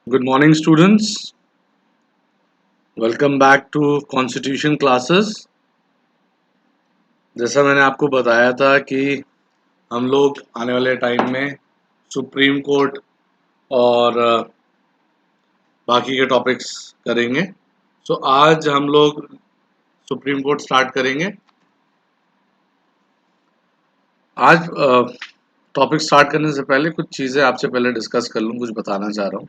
Good morning, students. Welcome back to Constitution classes. जैसा मैंने आपको बताया था कि हम लोग आने वाले टाइम में सुप्रीम कोर्ट और बाकी के टॉपिक्स करेंगे। आज हम लोग सुप्रीम कोर्ट स्टार्ट करेंगे। आज टॉपिक स्टार्ट करने से पहले कुछ चीज़ें आपसे पहले डिस्कस कर लूँ, कुछ बताना चाह रहा हूँ।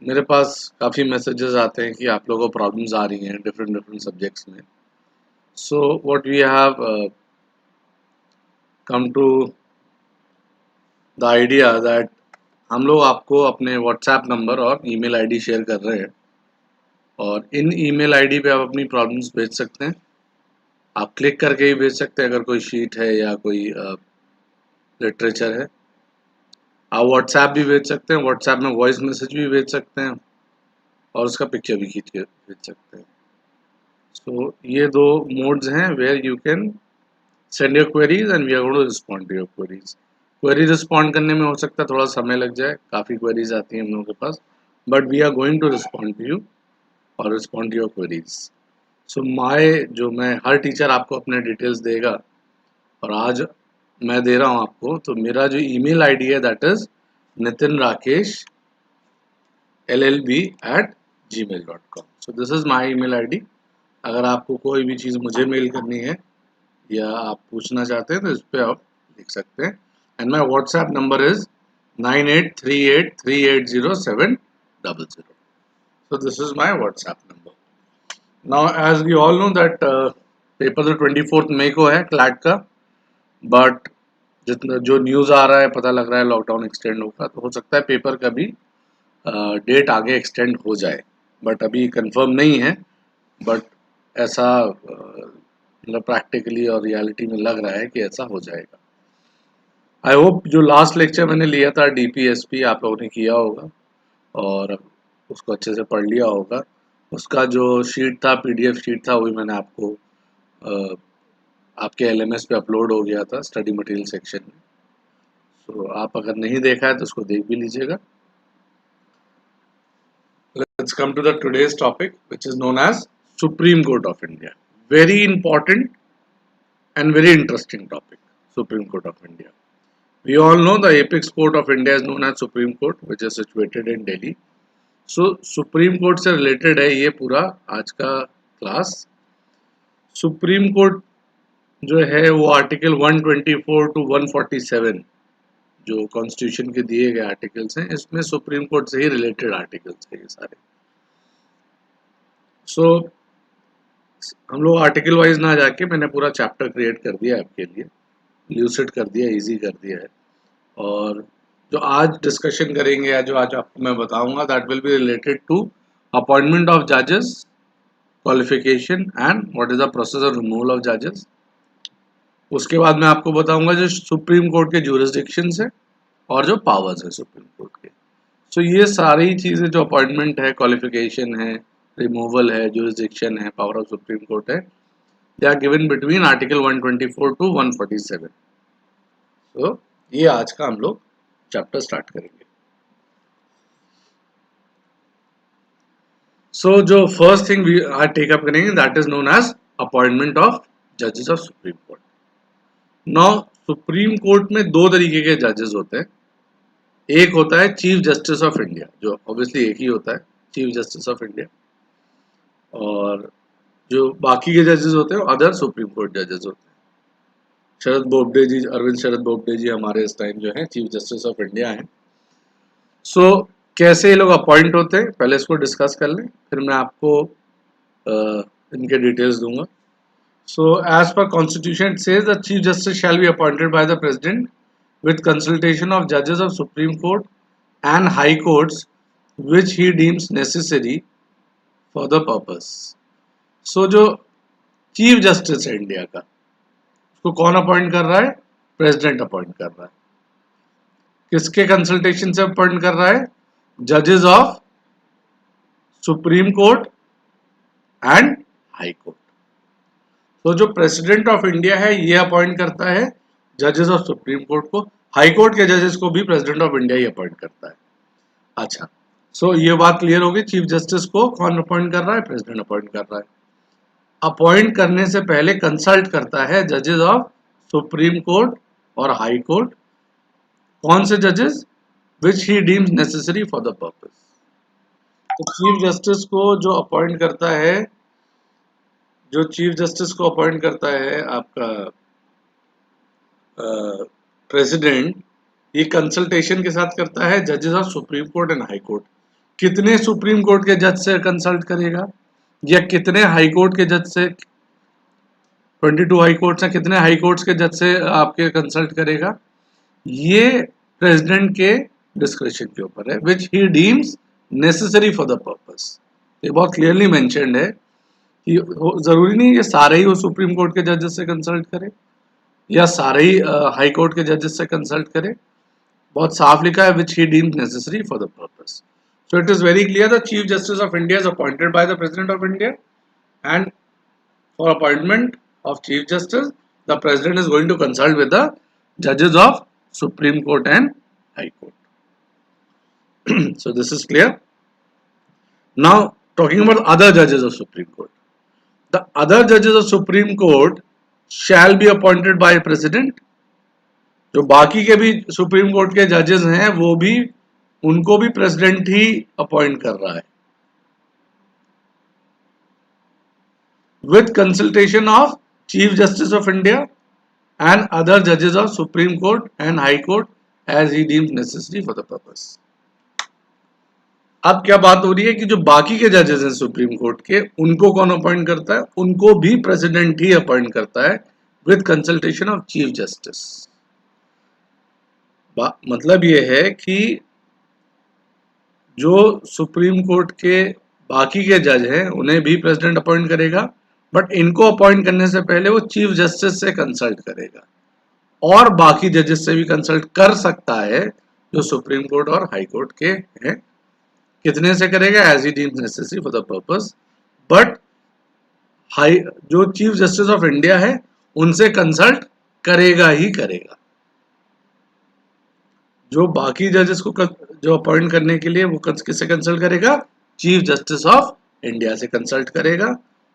मेरे पास काफ़ी मैसेजेस आते हैं कि आप लोगों को प्रॉब्लम्स आ रही हैं डिफरेंट सब्जेक्ट्स में। So what we have come to the idea that हम लोग आपको अपने व्हाट्सएप नंबर और ईमेल आईडी शेयर कर रहे हैं और इन ईमेल आईडी पे आप अपनी प्रॉब्लम्स भेज सकते हैं। आप क्लिक करके ही भेज सकते हैं अगर कोई शीट है या कोई लिटरेचर है। आप व्हाट्सएप भी भेज सकते हैं, व्हाट्सएप में वॉइस मैसेज भी भेज सकते हैं और उसका पिक्चर भी खींच के भेज सकते हैं। सो ये दो मोड्स हैं where you can send your queries and we are going to respond to your queries. Query respond करने में हो सकता है थोड़ा समय लग जाए, काफ़ी क्वेरीज आती हैं हम लोगों के पास, but we are going to respond to you और respond to your queries. So मैं हर टीचर आपको अपने डिटेल्स देगा और आज मैं दे रहा हूँ आपको। तो मेरा जो ईमेल आईडी है that is nitinrakesh@gmail.com। So this is my email ID. अगर आपको कोई भी चीज़ मुझे मेल करनी है या आप पूछना चाहते हैं तो इस पर आप लिख सकते हैं। And my WhatsApp number is 9838380700। So this is my WhatsApp number. Now as we all know that paper तो 24 मई को है क्लैट का, बट जितना जो न्यूज़ आ रहा है पता लग रहा है लॉकडाउन एक्सटेंड होगा, तो हो सकता है पेपर का भी डेट आगे एक्सटेंड हो जाए, बट अभी कंफर्म नहीं है। बट ऐसा मतलब प्रैक्टिकली और रियलिटी में लग रहा है कि ऐसा हो जाएगा। आई होप जो लास्ट लेक्चर मैंने लिया था डीपीएसपी आप लोगों ने किया होगा और उसको अच्छे से पढ़ लिया होगा। उसका जो शीट था, पीडीएफ शीट था, वही मैंने आपको आपके एलएमएस पे अपलोड हो गया था स्टडी मटेरियल सेक्शन में। सो आप अगर नहीं देखा है तो उसको देख भी लीजिएगा। Let's come to the today's topic, which is known as Supreme Court of India. Very important and very interesting topic, Supreme Court of India. We all know the apex court of India is known as Supreme Court, which is situated in Delhi. So Supreme Court से related है ये पूरा आज का class. Supreme court जो है वो article 124 to 147 जो कॉन्स्टिट्यूशन के दिए गए आर्टिकल्स हैं, इसमें सुप्रीम कोर्ट से ही रिलेटेड आर्टिकल्स हैं ये सारे। सो हम लोग आर्टिकल वाइज ना जाके मैंने पूरा चैप्टर क्रिएट कर दिया है आपके लिए, ल्यूसिड कर दिया, इजी कर दिया है। और जो आज डिस्कशन करेंगे या जो आज आपको मैं बताऊंगा that will be related to appointment of जजेस, qualification and what is the process of removal of जजेस। उसके बाद मैं आपको बताऊंगा जो सुप्रीम कोर्ट के ज्यूरिसडिक्शंस है और जो पावर्स है सुप्रीम कोर्ट के। सो ये सारी चीज़ें जो अपॉइंटमेंट है, क्वालिफिकेशन है, रिमूवल है, ज्यूरिसडिक्शन है, पावर ऑफ सुप्रीम कोर्ट है, they are given between article 124 to 147। So ये आज का हम लोग चैप्टर स्टार्ट करेंगे। सो जो फर्स्ट थिंग वी आज टेकअप करेंगे that is known as appointment of जजेस of supreme Court. Now Supreme court में दो तरीके के जजेस होते हैं। एक होता है चीफ जस्टिस ऑफ इंडिया, जो ऑब्वियसली एक ही होता है, चीफ जस्टिस ऑफ इंडिया। और जो बाकी के जजेस होते हैं अदर सुप्रीम कोर्ट जजेस होते हैं। शरद बोबडे जी, अरविंद शरद बोबडे जी हमारे इस टाइम जो है चीफ जस्टिस ऑफ इंडिया हैं। सो कैसे ये लोग अपॉइंट होते हैं पहले इसको डिस्कस कर लें, फिर मैं आपको इनके डिटेल्स दूंगा। So as per constitution it says the chief justice shall be appointed by the president with consultation of judges of Supreme Court and High Courts which he deems necessary for the purpose. So जो chief justice है India का, उसको कौन appoint कर रहा है? President appoint कर रहा है। किसके कंसल्टेशन से अपॉइंट कर रहा है? जजेस of supreme Court and high court. तो जो प्रेसिडेंट ऑफ इंडिया है ये अपॉइंट करता है जजेस ऑफ सुप्रीम कोर्ट को, हाई कोर्ट के जजेस को भी प्रेसिडेंट ऑफ इंडिया ही अपॉइंट करता है। अच्छा, सो ये बात क्लियर होगी, चीफ जस्टिस को कौन अपॉइंट कर रहा है? प्रेसिडेंट अपॉइंट कर रहा है। अपॉइंट करने से पहले कंसल्ट करता है जजेस ऑफ सुप्रीम कोर्ट और हाई कोर्ट। कौन से जजेस? Which he deems necessary for the purpose. तो चीफ जस्टिस को जो अपॉइंट करता है, जो चीफ जस्टिस को अपॉइंट करता है आपका प्रेसिडेंट, ये कंसल्टेशन के साथ करता है जजेस of supreme Court and high court. कितने सुप्रीम कोर्ट के जज से कंसल्ट करेगा या कितने हाई कोर्ट के जज से? 22 हाई कोर्ट्स हैं, कितने हाई कोर्ट्स के जज से आपके कंसल्ट करेगा? ये प्रेसिडेंट के डिस्क्रिप्शन के ऊपर है, which he deems necessary for the purpose. ये बहुत क्लियरली मेंशन्ड है कि जरूरी नहीं ये सारे ही वो सुप्रीम कोर्ट के जजेस से कंसल्ट करे या सारे ही हाई कोर्ट के जजेस से कंसल्ट करे। बहुत साफ लिखा है, which he deems necessary for the purpose. So it is very clear the Chief Justice of India is appointed by the President of India, and for appointment of Chief Justice, the President is going to consult with the judges of Supreme Court and High Court. So this is clear. Now talking about other judges of Supreme Court. The other judges of Supreme Court shall be appointed by President. जो बाकी के भी supreme court के जजेस हैं वो भी, उनको भी प्रेसिडेंट ही अपॉइंट कर रहा है, with consultation of Chief Justice of India and other judges of Supreme Court and High Court as he deems necessary for the purpose. अब क्या बात हो रही है कि जो बाकी के जजेस हैं सुप्रीम कोर्ट के, उनको कौन अपॉइंट करता है? उनको भी प्रेसिडेंट ही अपॉइंट करता है with consultation of chief justice. मतलब ये है कि जो सुप्रीम कोर्ट के बाकी के जज हैं उन्हें भी प्रेसिडेंट अपॉइंट करेगा, बट इनको अपॉइंट करने से पहले वो चीफ जस्टिस से कंसल्ट करेगा और बाकी जजेस से भी कंसल्ट कर सकता है जो सुप्रीम कोर्ट और हाई कोर्ट के हैं। कितने से करेगा? As he deems necessary for the purpose. But high जो चीफ जस्टिस ऑफ इंडिया है उनसे कंसल्ट करेगा ही करेगा। जो बाकी जजेस को जो अपॉइंट करने के लिए वो किससे कंसल्ट करेगा? चीफ जस्टिस ऑफ इंडिया से कंसल्ट करेगा,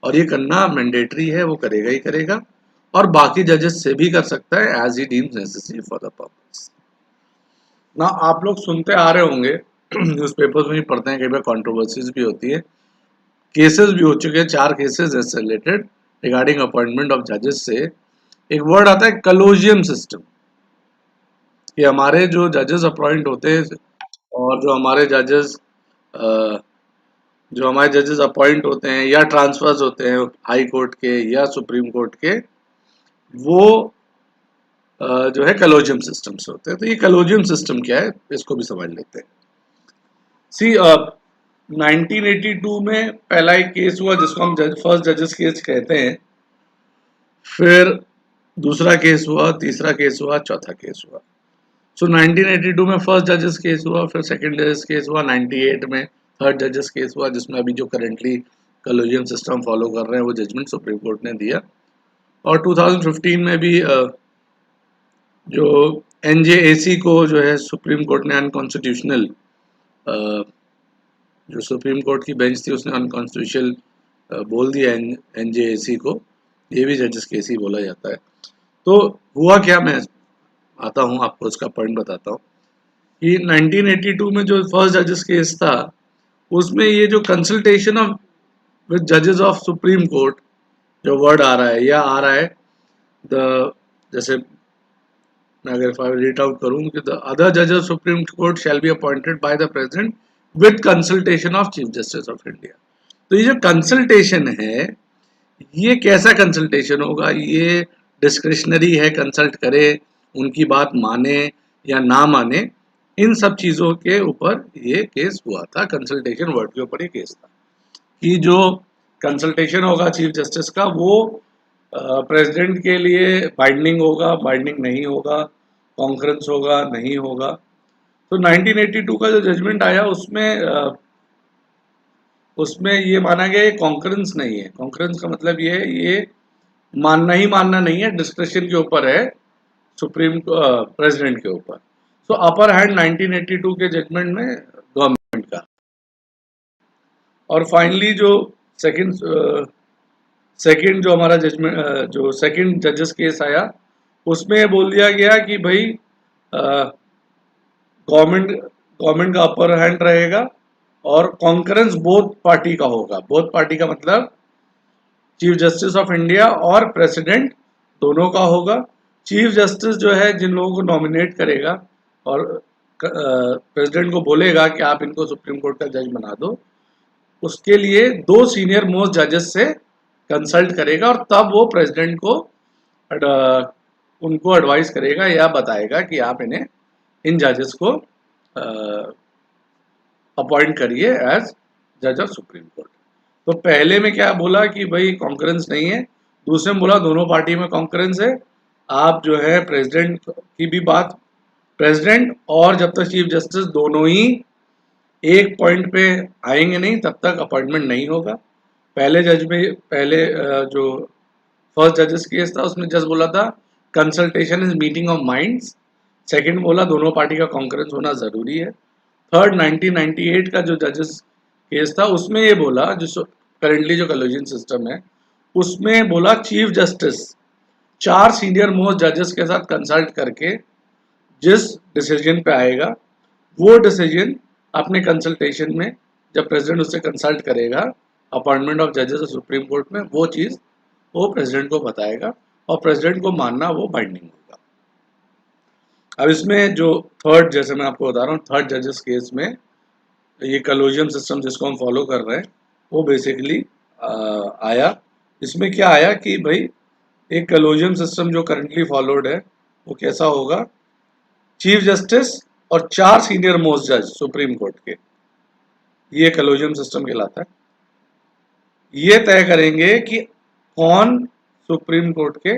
और ये करना मैंडेटरी है, वो करेगा ही करेगा, और बाकी जजेस से भी कर सकता है as he deems necessary for the purpose. ना आप लोग सुनते आ रहे होंगे, न्यूज़पेपर्स में भी पढ़ते हैं, कई बार कंट्रोवर्सीज भी होती है, केसेस भी हो चुके हैं, 4 केसेस इससे रिलेटेड रिगार्डिंग अपॉइंटमेंट ऑफ जजेस से। एक वर्ड आता है कलोजियम सिस्टम, कि हमारे जो जजेस अपॉइंट होते हैं और जो हमारे जजेस अपॉइंट होते हैं या ट्रांसफर्स होते हैं हाई कोर्ट के या सुप्रीम कोर्ट के, वो जो है कलोजियम सिस्टम से होते हैं। तो ये कलोजियम सिस्टम क्या है इसको भी समझ लेते हैं। सी 1982 में पहला एक केस हुआ जिसको हम फर्स्ट जजेस केस कहते हैं, फिर दूसरा केस हुआ, तीसरा केस हुआ, चौथा केस हुआ। सो 1982 में फर्स्ट जजेस केस हुआ, फिर सेकंड जजेस केस हुआ, 98 में थर्ड जजेस केस हुआ, जिसमें अभी जो करंटली कलोजियम सिस्टम फॉलो कर रहे हैं वो जजमेंट सुप्रीम कोर्ट ने दिया। और 2015 में भी जो NJAC को जो है सुप्रीम कोर्ट ने अनकॉन्स्टिट्यूशनल, जो सुप्रीम कोर्ट की बेंच थी उसने अनकॉन्स्टिट्यूशनल बोल दिया NJAC को, ये भी जजेस केस ही बोला जाता है। तो हुआ क्या, मैं आता हूँ आपको उसका पॉइंट बताता हूँ कि 1982 में जो फर्स्ट जजेस केस था उसमें ये जो कंसल्टेशन ऑफ विद जजेस ऑफ सुप्रीम कोर्ट जो वर्ड आ रहा है या आ रहा है, द जैसे मैं अगर रीड आउट करूँ कि द अदर जजेस of supreme court shell be appointed by the president with consultation of chief justice of India. तो ये जो कंसल्टेशन है ये कैसा कंसल्टेशन होगा? ये डिस्क्रिशनरी है, कंसल्ट करे, उनकी बात माने या ना माने, इन सब चीज़ों के ऊपर ये केस हुआ था। कंसल्टेशन वर्ड के ऊपर ये केस था कि जो कंसल्टेशन होगा चीफ जस्टिस का वो प्रेसिडेंट के लिए बाइंडिंग होगा, बाइंडिंग नहीं होगा, कॉन्फ्रेंस होगा, नहीं होगा। तो 1982 का जो जजमेंट आया उसमें ये माना गया कॉन्फ्रेंस नहीं है। कॉन्फ्रेंस का मतलब ये मानना ही मानना नहीं है, डिस्क्रिशन के ऊपर है, सुप्रीम प्रेसिडेंट के ऊपर। सो अपर हैंड 1982 के जजमेंट में गवर्नमेंट और फाइनली जो सेकंड सेकंड जो हमारा जजमेंट जो सेकंड जजेस केस आया, उसमें बोल दिया गया कि भाई गवर्नमेंट गवर्नमेंट का अपर हैंड रहेगा और कॉन्करेंस बोथ पार्टी का होगा। बोथ पार्टी का मतलब चीफ जस्टिस ऑफ इंडिया और प्रेसिडेंट दोनों का होगा। चीफ जस्टिस जो है जिन लोगों को नॉमिनेट करेगा और प्रेसिडेंट को बोलेगा कि आप इनको सुप्रीम कोर्ट का जज बना दो, उसके लिए दो सीनियर मोस्ट जजेस से कंसल्ट करेगा और तब वो प्रेसिडेंट को उनको एडवाइस करेगा या बताएगा कि आप इन्हें इन जजेस को अपॉइंट करिए एज जज ऑफ सुप्रीम कोर्ट। तो पहले में क्या बोला कि भाई कॉन्करेंस नहीं है, दूसरे में बोला दोनों पार्टी में कॉन्करेंस है, आप जो है प्रेसिडेंट की भी बात, प्रेसिडेंट और जब तक चीफ जस्टिस दोनों ही एक पॉइंट पे आएंगे नहीं तब तक अपॉइंटमेंट नहीं होगा। पहले जज में पहले जो फर्स्ट जजेस केस था उसमें जज बोला था consultation is meeting of minds, second बोला दोनों पार्टी का कॉन्करेंस होना जरूरी है। थर्ड 1998 का जो जजेस केस था उसमें ये बोला, जो करेंटली जो कॉलेजियन सिस्टम है उसमें बोला चीफ जस्टिस 4 सीनियर मोस्ट जजेस के साथ कंसल्ट करके जिस डिसीजन पे आएगा वो डिसीजन अपने कंसल्टेशन में जब प्रेसिडेंट उससे कंसल्ट करेगा अपॉइंटमेंट ऑफ जजेस सुप्रीम कोर्ट में, वो चीज़ वो प्रेसिडेंट को बताएगा और प्रेसिडेंट को मानना वो बाइंडिंग होगा। अब इसमें जो थर्ड, जैसे मैं आपको बता रहा हूँ, थर्ड जजेस केस में ये कलोजियम सिस्टम जिसको हम फॉलो कर रहे हैं वो बेसिकली आया। इसमें क्या आया कि भाई एक कलोजियम सिस्टम जो करंटली फॉलोड है वो कैसा होगा, चीफ जस्टिस और 4 सीनियर मोस्ट जज सुप्रीम कोर्ट के, ये कलोजियम सिस्टम कहलाता है। ये तय करेंगे कि कौन सुप्रीम कोर्ट के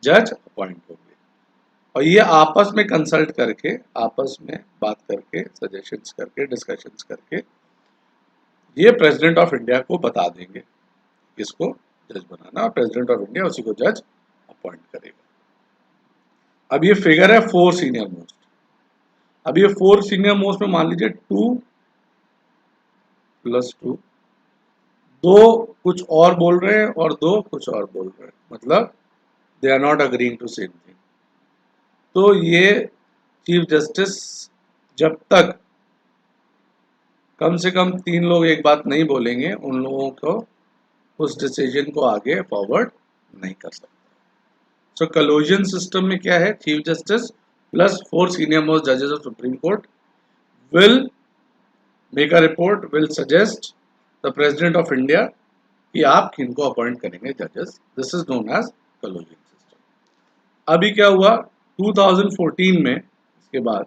जज अपॉइंट होंगे और ये आपस में कंसल्ट करके, आपस में बात करके, सजेशंस करके, डिस्कशंस करके ये प्रेसिडेंट ऑफ इंडिया को बता देंगे किसको जज बनाना, और प्रेसिडेंट ऑफ इंडिया उसी को जज अपॉइंट करेगा। अब ये फिगर है 4 सीनियर मोस्ट। अब ये 4 सीनियर मोस्ट में मान लीजिए 2 + 2, 2 कुछ और बोल रहे हैं और 2 कुछ और बोल रहे हैं, मतलब they are not agreeing to same thing. तो ये चीफ जस्टिस जब तक कम से कम 3 लोग एक बात नहीं बोलेंगे उन लोगों को उस डिसीजन को आगे फॉरवर्ड नहीं कर सकते। सो कलोजियन सिस्टम में क्या है, Chief Justice plus 4 senior most जजेस of supreme Court will make a report, will suggest the president of India कि आप किनको अपॉइंट करेंगे जजेस। This is known as collegium system. अभी क्या हुआ 2014 में, इसके बाद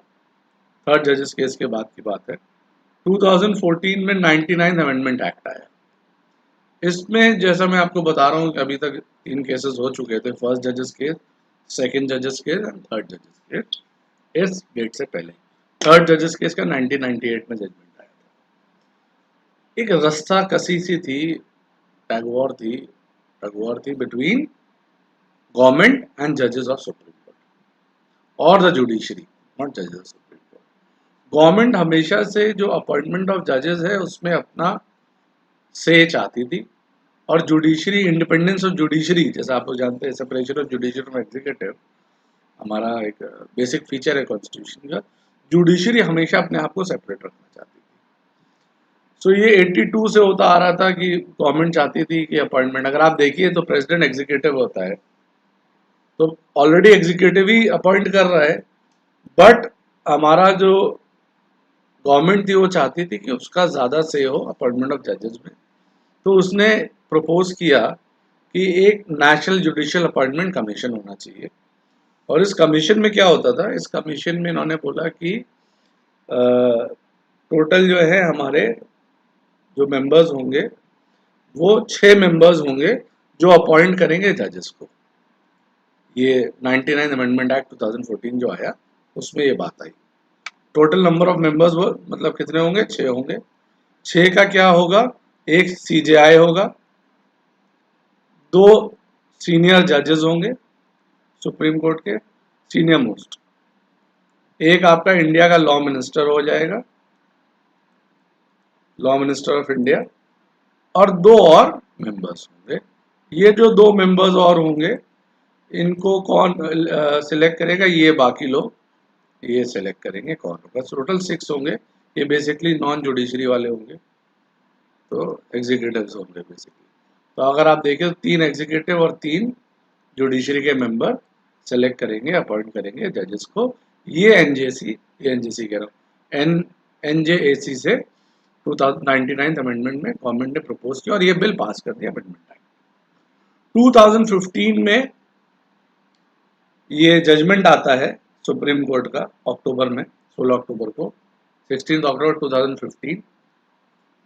थर्ड जजेस केस के बाद की बात है, 2014 में 99 अमेंडमेंट एक्ट आया। इसमें जैसा मैं आपको बता रहा हूँ कि अभी तक 3 केसेस हो चुके थे, फर्स्ट जजेस केस, सेकंड जजेस केस एंड थर्ड जजेस केस। इस डेट से पहले थर्ड जजेस केस का 1998 में जजमेंट आया था। एक रस्सा कसी सी थी, टैगवॉर थी बिटवीन गवर्नमेंट एंड जजेस ऑफ सुप्रीम कोर्ट और द जुडिशरी, नॉट जजेस ऑफ सुप्रीम कोर्ट। गवर्नमेंट हमेशा से जो अपॉइंटमेंट ऑफ जजेस है उसमें अपना से चाहती थी और जुडिशरी, इंडिपेंडेंस ऑफ जुडिशरी, जैसा आप लोग जानते हैं separation of judiciary from executive हमारा एक बेसिक फीचर है कॉन्स्टिट्यूशन का, जुडिशरी हमेशा अपने आप को सेपरेट रखना चाहती थी। सो ये 82 से होता आ रहा था कि गवर्नमेंट चाहती थी कि अपॉइंटमेंट, अगर आप देखिए तो प्रेसिडेंट एग्जीक्यूटिव होता है, तो ऑलरेडी एग्जीक्यूटिव ही अपॉइंट कर रहा है, बट हमारा जो गवर्नमेंट थी वो चाहती थी कि उसका ज़्यादा से हो अपॉइंटमेंट ऑफ जजेस में। तो उसने प्रपोज किया कि एक नेशनल जुडिशियल अपॉइंटमेंट कमीशन होना चाहिए। और इस कमीशन में क्या होता था, इस कमीशन में इन्होंने बोला कि टोटल जो है हमारे जो मेंबर्स होंगे वो 6 मेंबर्स होंगे जो अपॉइंट करेंगे जजेस को। ये 99 अमेंडमेंट एक्ट 2014 जो आया उसमें ये बात आई। टोटल नंबर ऑफ मेंबर्स वो मतलब कितने होंगे, 6 होंगे। 6 का क्या होगा, एक सीजेआई होगा, 2 सीनियर जजेस होंगे सुप्रीम कोर्ट के सीनियर मोस्ट, एक आपका इंडिया का लॉ मिनिस्टर हो जाएगा, लॉ मिनिस्टर ऑफ इंडिया, और 2 और मेंबर्स होंगे। ये जो 2 मेंबर्स और होंगे इनको कौन सिलेक्ट करेगा, ये बाकी लोग ये सिलेक्ट करेंगे कौन होगा। टोटल 6 होंगे, ये बेसिकली नॉन जुडिशरी वाले होंगे, तो एग्जीक्यूटिव्स होंगे बेसिकली। तो अगर आप देखें तो 3 एग्जीक्यूटिव और 3 जुडिशरी के मेंबर सेलेक्ट करेंगे, अपॉइंट करेंगे जजेस को। ये एनजेसी कह रहा हूँ, एनजेएसी से 2099 अमेंडमेंट में गवर्नमेंट ने प्रपोज किया और ये बिल पास कर दिया अमेंडमेंट एक्ट। 2015 में ये जजमेंट आता है सुप्रीम कोर्ट का अक्टूबर में, 16 अक्टूबर को, 16 अक्टूबर 2015।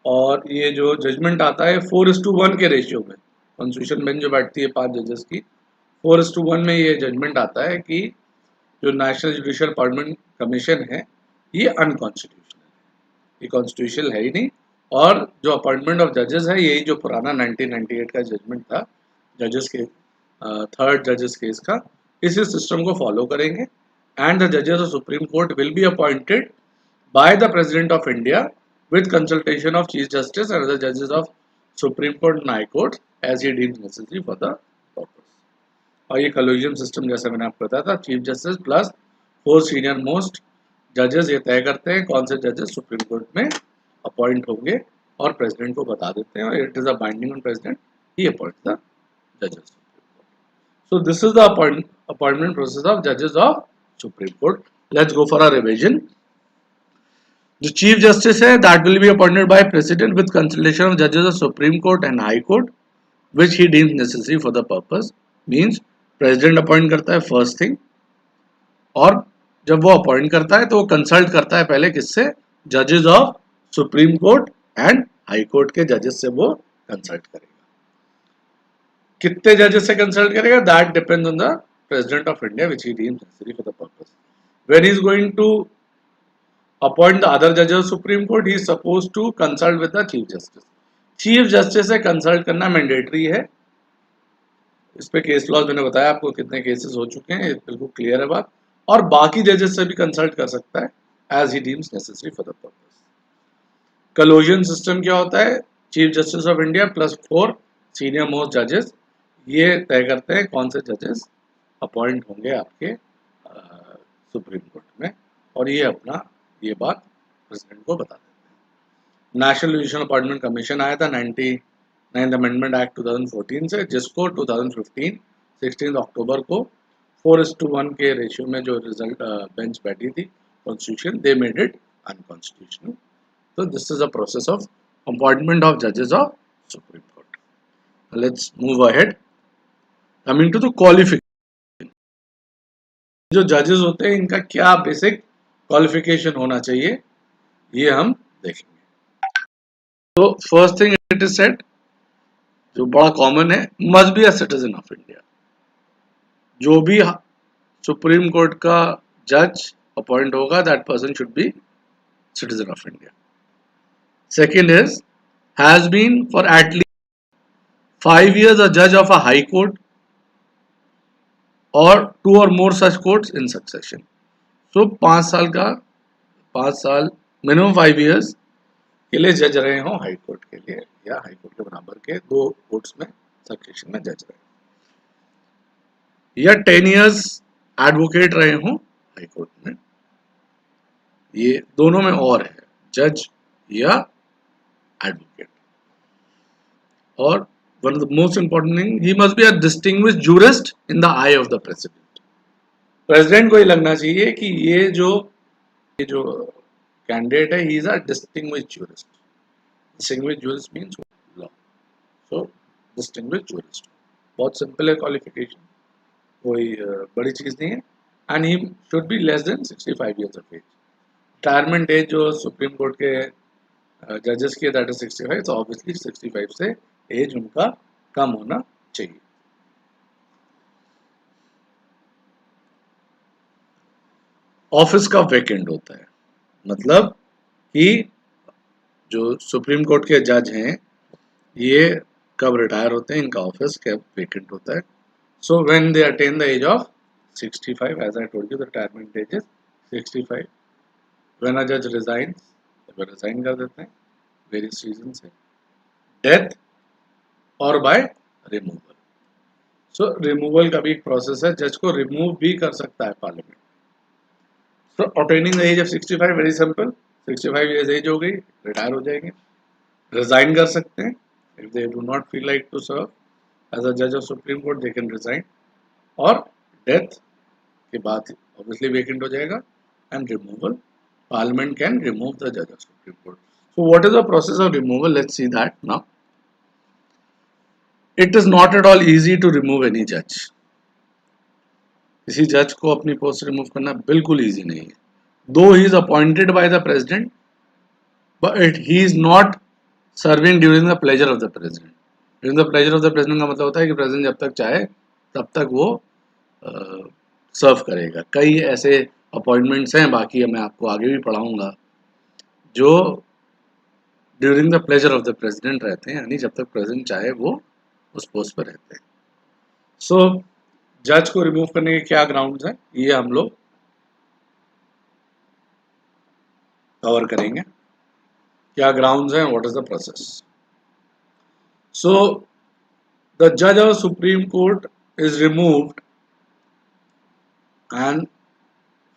और ये जो जजमेंट आता है 4:1 के रेशियो में, कॉन्स्टिट्यूशन बेंच जो बैठती है 5 जजेस की, 4:1 में ये जजमेंट आता है कि जो नेशनल जुडिशियल अपॉइंटमेंट कमीशन है ये अनकॉन्स्टिट्यूशनल है, ये कॉन्स्टिट्यूशनल है ही नहीं। और जो अपॉइंटमेंट ऑफ जजेस है, यही जो पुराना 1998 का जजमेंट था जजेस के, थर्ड जजेस केस का, इसी सिस्टम को फॉलो करेंगे। एंड द जजेस of supreme Court will B appointed by the president of India with consultation of Chief Justice and other judges of Supreme Court and High Court as he deems necessary for the purpose। और ये collegium system जैसा मैंने आपको बताया था, chief Justice plus 4 senior most जजेस ये तय करते हैं कौन से जजेस सुप्रीम कोर्ट में अपॉइंट होंगे और प्रेसिडेंट को बता देते हैं, और it is a binding on president, he appoint the जजेस। सो this is the appointment process of जजेस of supreme court. Let's go for a revision. The Chief Justice है that will be appointed by President with consultation of judges of Supreme Court and High Court, which he deems necessary for the purpose। Means President appoint करता है first thing, और जब वो appoint करता है तो वो कंसल्ट करता है पहले किससे, जजेस of supreme Court and high court के जजेस से वो कंसल्ट करेगा। कितने जजेस से कंसल्ट करेगा, that depends on the president of India which he deems necessary for the purpose. When he is going to appoint the other जजेस of supreme Court, he is supposed to consult with the chief Justice. Chief Justice से consult करना mandatory है। इस पे case laws मैंने बताया आपको कितने केसेस हो चुके हैं, बिल्कुल क्लियर है बात। और बाकी जजेस से भी कंसल्ट कर सकता है as he deems necessary for the purpose. Collegium system क्या होता है, Chief justice of India plus 4 senior most जजेस ये तय करते हैं कौन से जजेस अपॉइंट होंगे आपके सुप्रीम कोर्ट में, और ये अपना ये बात प्रेसिडेंट को बता देते हैं। नेशनल जुडिशियल अपॉइंटमेंट कमीशन आया था 99 अमेंडमेंट एक्ट 2014 से, जिसको 2015 16 अक्टूबर को 4:1 के रेशियो में जो रिजल्ट बेंच बैठी थी constitution, they made it unconstitutional. So this is a process of appointment of judges of Supreme Court. Let's move ahead. Coming to the qualification, जो जजेस होते हैं इनका क्या बेसिक क्वालिफिकेशन होना चाहिए ये हम देखेंगे। तो first thing it is set, जो बड़ा कॉमन है, must be a citizen of India. जो भी सुप्रीम कोर्ट का जज अपॉइंट होगा that person should be citizen of India. Second is has been for at least 5 years a judge of a high court or 2 or more such courts in succession। So 5 साल minimum 5 years के लिए जज रहे हो high court के लिए, या high court के बराबर के 2 कोर्ट्स में सक्सेशन में जज रहे हो, या 10 years एडवोकेट रहे हो हाई कोर्ट में। ये दोनों में और है, जज या एडवोकेट। और one of the most important thing, he must be a distinguished jurist in the eye of the president। President को ये लगना चाहिए कि ये जो कैंडिडेट है, he is a distinguished jurist। distinguished jurist means law, so distinguished jurist बहुत simple है क्वालिफिकेशन, कोई बड़ी चीज नहीं है। And he should be less than 65 years of age। Retirement age जो सुप्रीम कोर्ट के जजेस की दैट इज 65, तो ऑब्वियसली 65 से एज उनका कम होना चाहिए। ऑफिस का वैकेंट होता है, मतलब कि जो सुप्रीम कोर्ट के जज हैं ये कब रिटायर होते हैं, इनका ऑफिस कब वैकेंट होता है। So when they attain the age of 65, as I told you the retirement age is 65। When a जज रिजाइंस, वो रिजाइन कर देते हैं वेरियस रीजन से, डेथ और बाय रिमूवल. सो रिमूवल का भी एक प्रोसेस है. जज को रिमूव भी कर सकता है Parliament. So attaining the age of 65 very simple. 65 years age हो गई, रिटायर हो जाएंगे. रिजाइन कर सकते हैं. If they do not feel like to serve as a जज of supreme Court, they can resign. और डेथ के बाद ऑब्वियसली वेकेंट हो जाएगा. And removal, Parliament can remove the जज of supreme court. So what is the process of removal? Let's see that now. It is not at all easy to remove any जज. किसी जज को अपनी post remove करना बिल्कुल easy नहीं है. दो he is appointed by the president, but he is not serving during the pleasure of the president. During the pleasure of the president का मतलब होता है कि प्रेसिडेंट जब तक चाहे तब तक वो सर्व करेगा. कई ऐसे अपॉइंटमेंट्स हैं, बाकी मैं आपको आगे भी पढ़ाऊंगा, जो during the pleasure of the president रहते हैं, यानी जब तक प्रेसिडेंट चाहे वो उस पोस्ट पर रहते हैं. सो जज को रिमूव करने के क्या ग्राउंड्स हैं, ये हम लोग कवर करेंगे. क्या ग्राउंड्स हैं, what is the process. So the जज of supreme Court is removed, and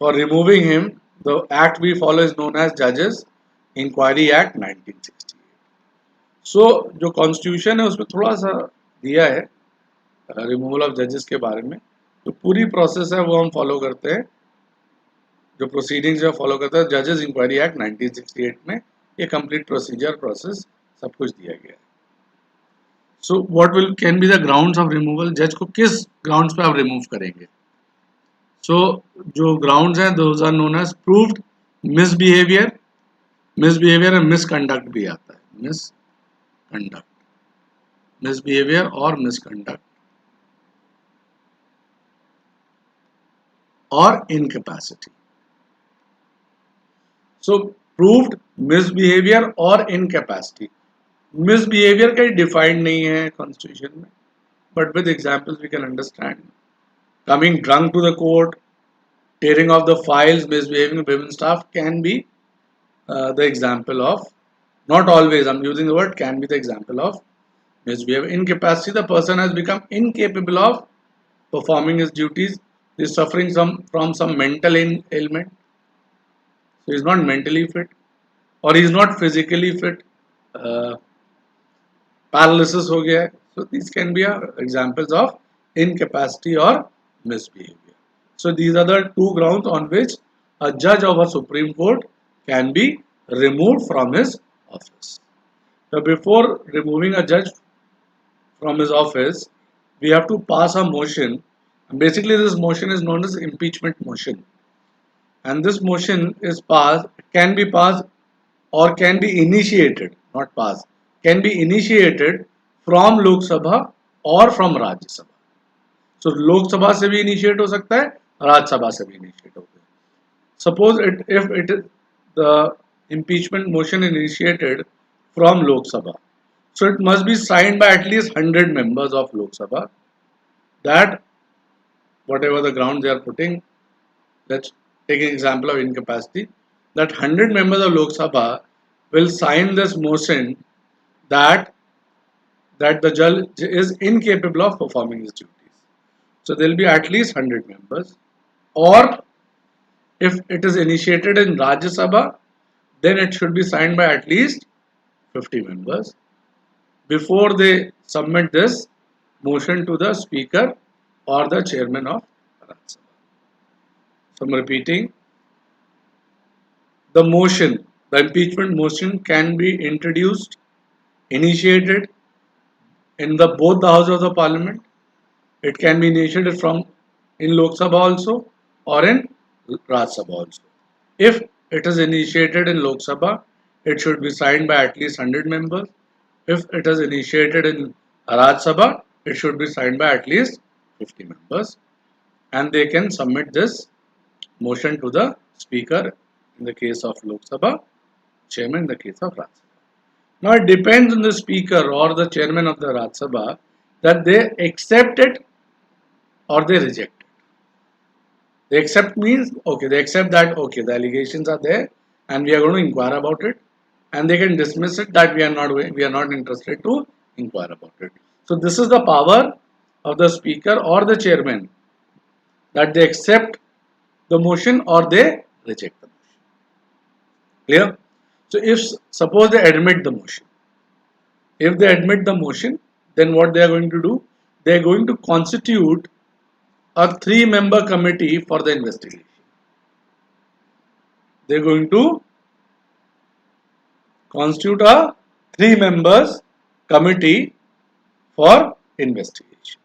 for removing him, the act we follow is known as Judges Inquiry Act 1968. So जो कॉन्स्टिट्यूशन है उसमें थोड़ा सा दिया है रिमूवल ऑफ जजेस के बारे में. तो पूरी प्रोसेस है वो हम फॉलो करते हैं. जो प्रोसीडिंग्स है फॉलो करते हैं जजेस इंक्वायरी एक्ट 1968 में. ये कंप्लीट प्रोसीजर प्रोसेस सब कुछ दिया गया है. So what will can be the grounds of removal. जज को किस ग्राउंड्स पे आप रिमूव करेंगे. सो जो ग्राउंड्स हैं those are known as proved misbehaviour. Misbehaviour and misconduct भी आता है. मिसकंडक्ट, मिसबिहेवियर और मिसकंडक्ट और इनकैपेसिटी. सो प्रूव्ड, मिसबिहेवियर और इनकैपेसिटी. मिसबिहेवियर कहीं डिफाइंड नहीं है कॉन्स्टिट्यूशन में, but with examples we can understand. Coming drunk to the court, tearing off the files, misbehaving with women staff can be the example of, not always, I'm using the word can be the example of misbehavior. Incapacity, the person has become incapable of performing his duties. He is suffering from some mental ailment. So he is not mentally fit, or he is not physically fit. Paralysis हो गया है. So these can be examples of incapacity or misbehavior. So these are the two grounds on which a judge of a Supreme Court can be removed from his office. So before removing a judge from his office, we have to pass a motion. And basically this motion is known as impeachment motion. And this motion is passed, can be passed or can be initiated, not passed, can be initiated from Lok Sabha or from Rajya Sabha. So Lok Sabha से भी initiate हो सकता है, Rajya Sabha से भी initiate हो सकता है. Suppose if it is the impeachment motion initiated from Lok Sabha, so it must be signed by at least 100 members of Lok Sabha. That whatever the ground they are putting, let's take an example of incapacity, that 100 members of Lok Sabha will sign this motion that the judge is incapable of performing his duties. So there will be at least 100 members. Or if it is initiated in Rajya Sabha, then it should be signed by at least 50 members before they submit this motion to the Speaker or the Chairman of Rajya Sabha. So I'm repeating, the motion, the impeachment motion can be introduced, initiated in both the houses of the Parliament. It can be initiated from in Lok Sabha also or in Rajya Sabha also. If it is initiated in Lok Sabha, it should be signed by at least 100 members. If it is initiated in Rajya Sabha, it should be signed by at least 50 members. And they can submit this motion to the Speaker in the case of Lok Sabha, Chairman in the case of Rajya Sabha. Now it depends on the Speaker or the Chairman of the Rajya Sabha that they accept it or they reject it. They accept means, okay, they accept that, okay, the allegations are there and we are going to inquire about it. and they can dismiss it that we are not interested to inquire about it. So this is the power of the speaker or the chairman, that they accept the motion or they reject the motion. Clear? So if suppose they admit the motion, if they admit the motion, then what they are going to do? They are going to constitute a 3-member committee for the investigation. They are going to constitute a 3 members committee for investigation.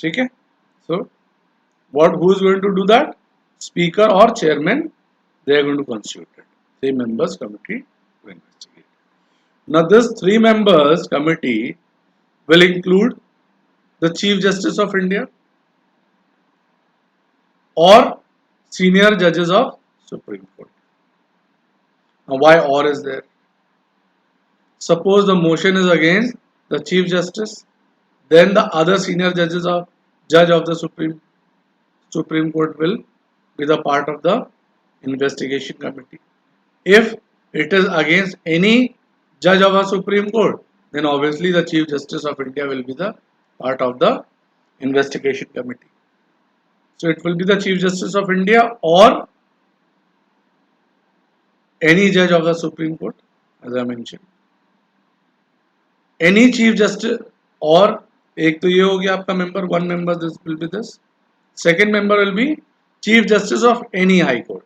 Okay? So who is going to do that? Speaker or chairman, they are going to constitute it. 3 members committee to investigate. Now this 3 members committee will include the Chief Justice of India or senior judges of Supreme Court. Now why or is there? Suppose the motion is against the Chief Justice, then the other senior judge of the Supreme Court will be the part of the investigation committee. If it is against any judge of a Supreme Court, then obviously the Chief Justice of India will be the part of the investigation committee. So it will be the Chief Justice of India or any judge of the Supreme Court, as I mentioned. Any Chief Justice, और एक तो ये हो गया आपका member, 1 member this will be this. Second member will be Chief Justice of any High Court.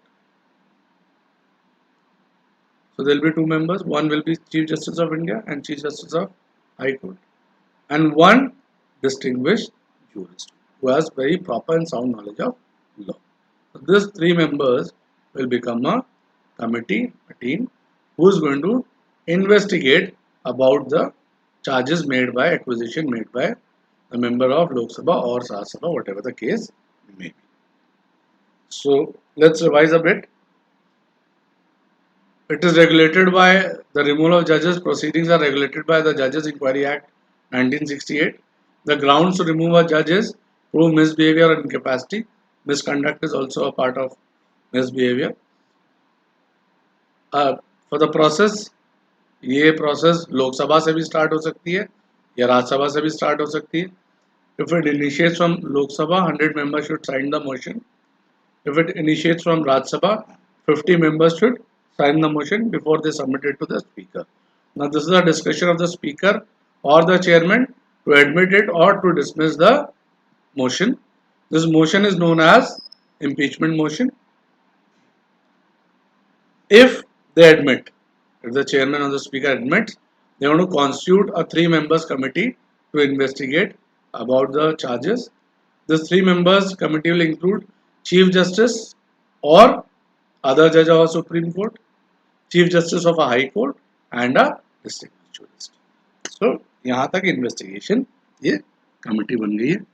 So there will be 2 members. One will be Chief Justice of India and Chief Justice of High Court, and one distinguished jurist who has very proper and sound knowledge of law. So these 3 members will become a committee, a team, who is going to investigate about the charges made by acquisition made by a member of Lok Sabha or Rajya Sabha, whatever the case may be. So let's revise a bit. It is regulated by the removal of judges. Proceedings are regulated by the Judges Inquiry Act 1968. The grounds to remove a judge is prove misbehavior or incapacity. Misconduct is also a part of misbehavior. For the process, ये process Lok Sabha से भी start हो सकती है या राज्यसभा से भी start हो सकती है. If it initiates from Lok Sabha, 100 members should sign the motion. If it initiates from Rajya Sabha, 50 members should sign the motion before they submit it to the speaker. Now this is a discretion of the speaker or the chairman to admit it or to dismiss the motion. This motion is known as impeachment motion. If they admit, if the chairman or the speaker admits, they want to constitute a 3 members committee to investigate about the charges. This 3 members committee will include Chief Justice or other judge of a Supreme Court, Chief Justice of a High Court, and a distinguished jurist. So यहाँ तक investigation ये committee बन गई है.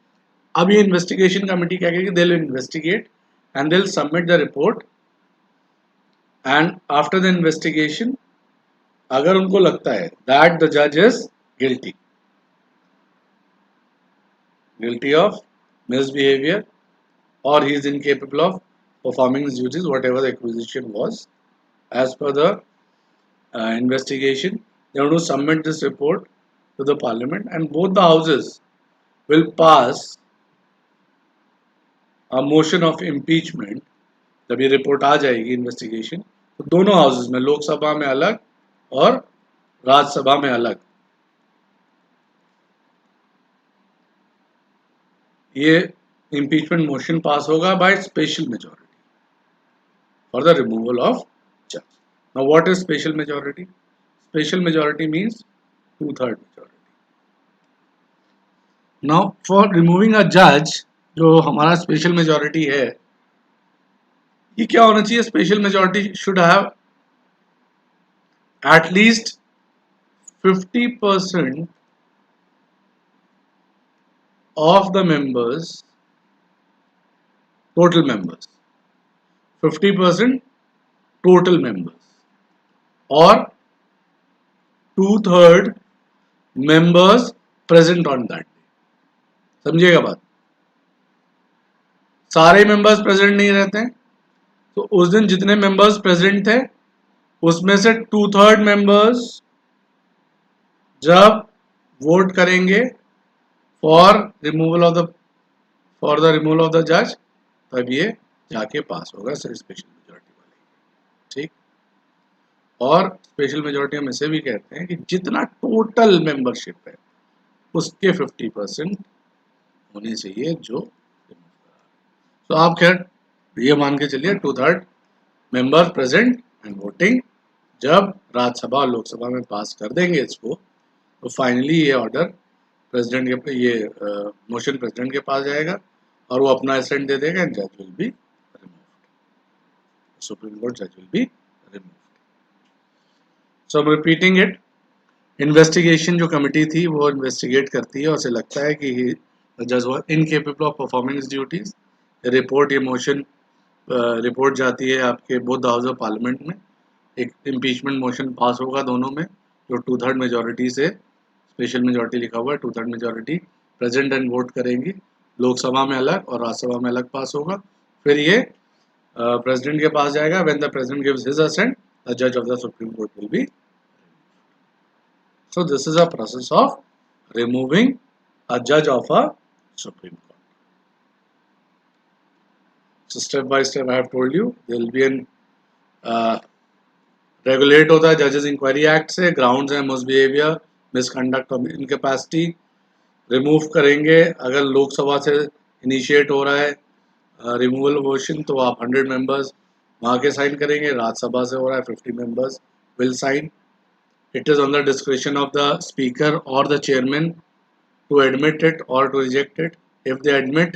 अब ये investigation committee क्या करेगी? They'll investigate and they'll submit the report. And after the investigation, अगर उनको लगता है that the judge is guilty of misbehavior or he is incapable of performing his duties, whatever the accusation was, as per the investigation, they have to submit this report to the parliament, and both the houses will pass a motion of impeachment. जब ये report आ जाएगी investigation, तो दोनों houses में, लोकसभा में अलग और राज्यसभा में अलग, ये impeachment motion पास होगा by special majority for the removal of judge. Now what is special majority? Special majority means 2/3 majority. Now for removing a judge, जो हमारा special majority है, ये क्या होना चाहिए? Special majority should have at least 50% of the members, total members, 50% total members, or 2/3 members present on that day. समझिएगा बात? सारे members present नहीं रहते हैं, तो उस दिन जितने members present थे उसमें से 2/3 मेंबर्स जब वोट करेंगे फॉर रिमूवल ऑफ द जज, तब ये जाके पास होगा सर स्पेशल मेजोरिटी वाले। ठीक, और स्पेशल मेजोरिटी हम इसे भी कहते हैं कि जितना टोटल मेंबरशिप है उसके 50% होनी चाहिए जो। तो आप खैर ये मान के चलिए 2/3 मेंबर प्रेजेंट एंड वोटिंग। जब राज्यसभा और लोकसभा में पास कर देंगे इसको, तो फाइनली ये ऑर्डर प्रेसिडेंट के, ये मोशन प्रेसिडेंट के पास जाएगा और वो अपना असेंट दे देगा एंड जज will be removed, supreme court जज will be removed. So I am repeating it. Investigation जो कमिटी थी वो इन्वेस्टिगेट करती है और उसे लगता है कि जज was incapable of performing his duties. Report, ये मोशन रिपोर्ट जाती है आपके बोथ हाउस ऑफ पार्लियामेंट में। एक इम्पीचमेंट मोशन पास होगा दोनों में, जो 2/3 मेजोरिटी से, स्पेशल मेजोरिटी लिखा हुआ है, 2/3 मेजोरिटी प्रेजेंट एंड वोट करेंगी। लोकसभा में अलग और राज्यसभा में अलग पास होगा। फिर ये प्रेसिडेंट के पास जाएगा। When the president gives his assent, the जज of the Supreme Court will be. So this is a process of removing a judge of a Supreme Court. So step by step I have told you there will be an regulate होता है जजेस inquiry act से। Grounds है misbehaviour, misconduct और incapacity. Remove करेंगे अगर लोकसभा से initiate हो रहा है रिमूवल मोशन, तो आप 100 मेंबर्स वहाँ के साइन करेंगे। राज्यसभा से हो रहा है 50 members will sign. It is on the discretion of the speaker or the chairman to admit it or to reject it. If they admit,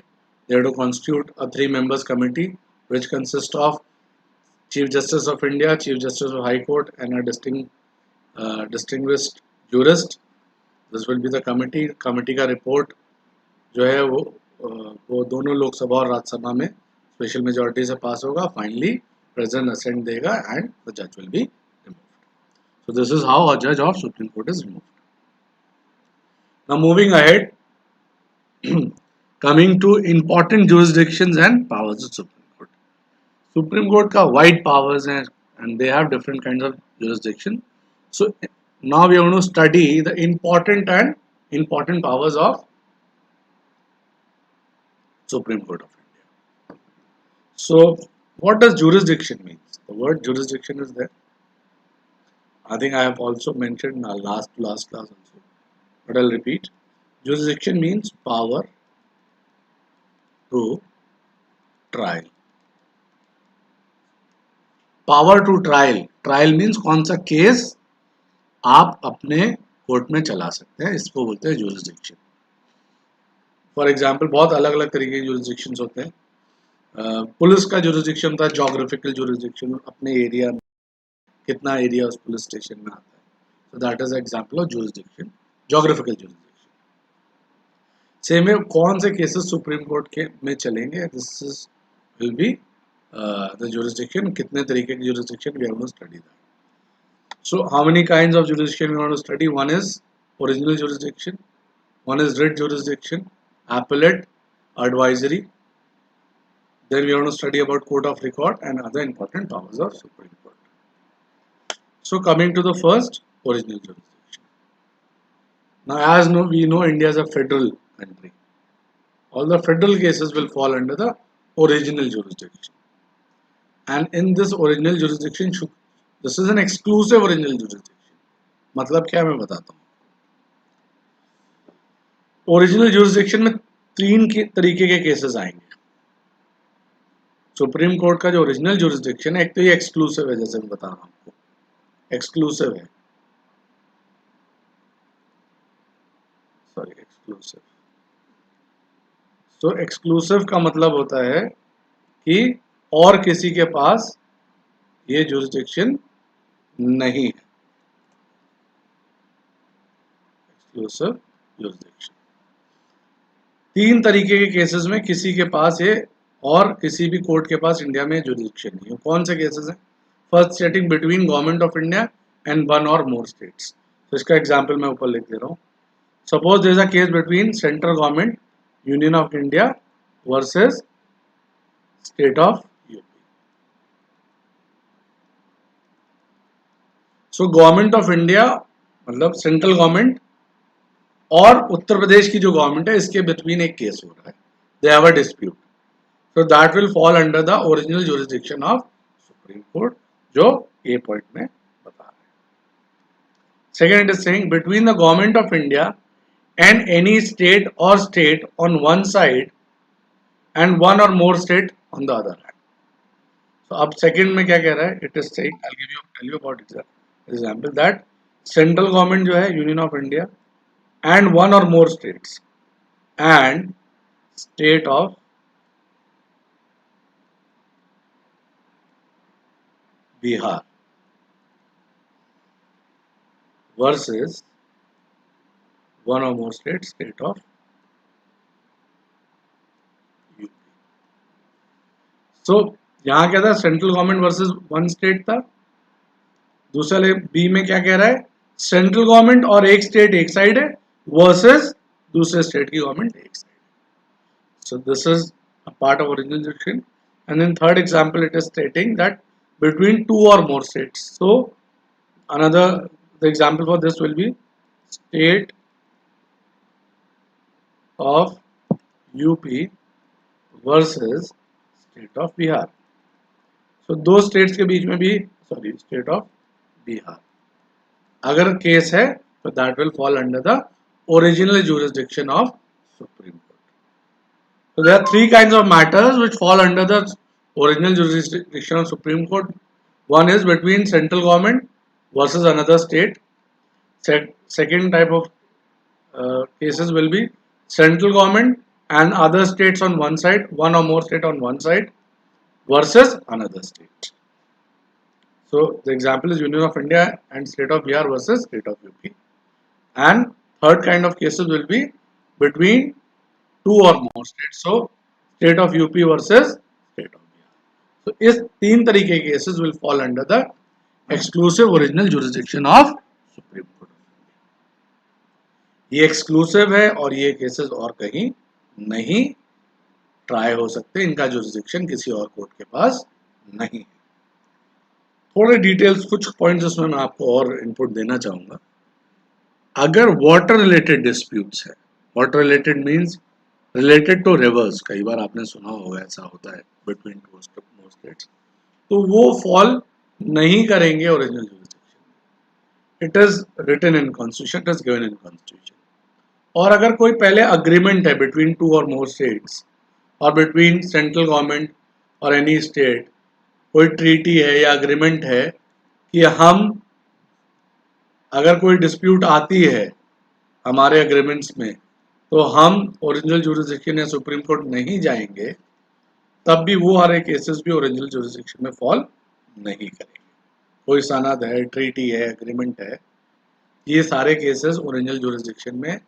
they have to constitute a 3 members committee which consists of Chief Justice of India, Chief Justice of High Court and a distinguished jurist. This will be the committee. Committee का report जो है वो दोनों लोकसभा और राज्यसभा में special majority से पास होगा। Finally president ascent देगा एंड द जज will be removed. So this is how a judge of Supreme Court is removed. Now moving ahead, coming to important jurisdictions and powers of Supreme Court. Supreme Court का wide powers हैं and they have different kinds of jurisdiction. So now we are going to study the important powers of Supreme Court of India. So what does jurisdiction mean? The word jurisdiction is there. I think I have also mentioned in our last class also, but I'll repeat. Jurisdiction means power to trial. Power to trial. Trial means कौन सा case आप अपने court में चला सकते हैं, इसको बोलते हैं jurisdiction. फॉर एग्जाम्पल बहुत अलग अलग तरीके के jurisdictions होते हैं। पुलिस का jurisdiction होता है geographical jurisdiction, अपने एरिया में कितना एरिया उस पुलिस स्टेशन में आता है। So that is an example of jurisdiction, geographical jurisdiction. Same है कौन से केसेस सुप्रीम कोर्ट के में चलेंगे, this is will be the jurisdiction, कितने तरीके की jurisdiction we are going to study that. So how many kinds of jurisdiction we want to study? One is original jurisdiction, one is writ jurisdiction, appellate, advisory. Then we are going to study about court of record and other important powers of Supreme Court. So coming to the first, original jurisdiction. Now as we know India is a federal country. All the federal cases will fall under the original jurisdiction. And in this original jurisdiction, this is an exclusive original jurisdiction. मतलब क्या मैं बताता हूँ। Original jurisdiction में 3 तरीके के cases आएंगे। Supreme court का जो ओरिजिनल jurisdiction है, एक तो ये एक्सक्लूसिव है, जैसे मैं बता रहा हूँ आपको, एक्सक्लूसिव है, सॉरी एक्सक्लूसिव। तो एक्सक्लूसिव का मतलब होता है कि और किसी के पास ये jurisdiction नहीं है, एक्सक्लूसिव jurisdiction। 3 तरीके के केसेस में किसी के पास ये और किसी भी कोर्ट के पास इंडिया में jurisdiction नहीं है। कौन से केसेस हैं? First, setting between government of India and one और मोर स्टेट्स। तो इसका एग्जांपल मैं ऊपर लिख दे रहा हूँ। Suppose there is a case between central government, union of India versus state of UP. So government of India मतलब सेंट्रल गवर्नमेंट और उत्तर प्रदेश की जो गवर्नमेंट है इसके बिटवीन एक केस हो रहा है, they have a dispute, so that will fall under the original jurisdiction of supreme court, जो ए पॉइंट में बता रहे हैं। Second is saying between the government of India and any state और state on one side and one और more state on the other hand. तो अब second में क्या कह रहा है, it is saying I will tell you about example that central government जो है Union of India and one और more states and state of Bihar versus one और more state of UP. So यहां क्या था, central government versus one state था। दूसरे B में क्या कह रहा है, सेंट्रल गवर्नमेंट और एक स्टेट एक साइड है वर्सेस दूसरे स्टेट की गवर्नमेंट एक साइड है। So this is a part of original jurisdiction. And in third example it is stating that between two or more states. So another, the example for this will be state of UP versus state of Bihar. So दो states के बीच में भी state of Bihar अगर case है तो that will fall under the original jurisdiction of Supreme Court. So there are three kinds of matters which fall under the original jurisdiction of Supreme Court. One is between central government versus another state. Second type of cases will be central government and other states on one side, one or more state on one side versus another state. So the example is Union of India and state of Bihar versus state of UP. And third kind of cases will be between two or more states. So state of UP versus state of Bihar. So इस तीन तरीके के cases will fall under the exclusive original jurisdiction of Supreme Court. ये exclusive है और ये cases और कहीं नहीं ट्राई हो सकते, इनका जुरिसडिक्शन किसी और कोर्ट के पास नहीं है। थोड़े डिटेल्स कुछ पॉइंट्स इसमें मैं आपको और इनपुट देना चाहूंगा। अगर वाटर रिलेटेड डिस्प्यूट्स है, water related means related to rivers, कई बार आपने सुना होगा ऐसा होता है बिटवीन टू स्टेट्स, तो वो फॉल नहीं करेंगे original jurisdiction. It is written in constitution, it is given in constitution. और अगर कोई पहले अग्रीमेंट है बिटवीन टू और मोर स्टेट्स और बिटवीन सेंट्रल गवर्नमेंट और एनी स्टेट, कोई ट्रीटी है या अग्रीमेंट है कि हम अगर कोई डिस्प्यूट आती है हमारे अग्रीमेंट्स में तो हम ओरिजिनल जुरिसडिक्शन या सुप्रीम कोर्ट नहीं जाएंगे, तब भी वो हर एक केसेस भी ओरिजिनल जुरिसडिक्शन में फॉल नहीं करेंगे। कोई सनद है, ट्रीटी है, अग्रीमेंट है, ये सारे केसेस ओरिजिनल जुरिसडिक्शन में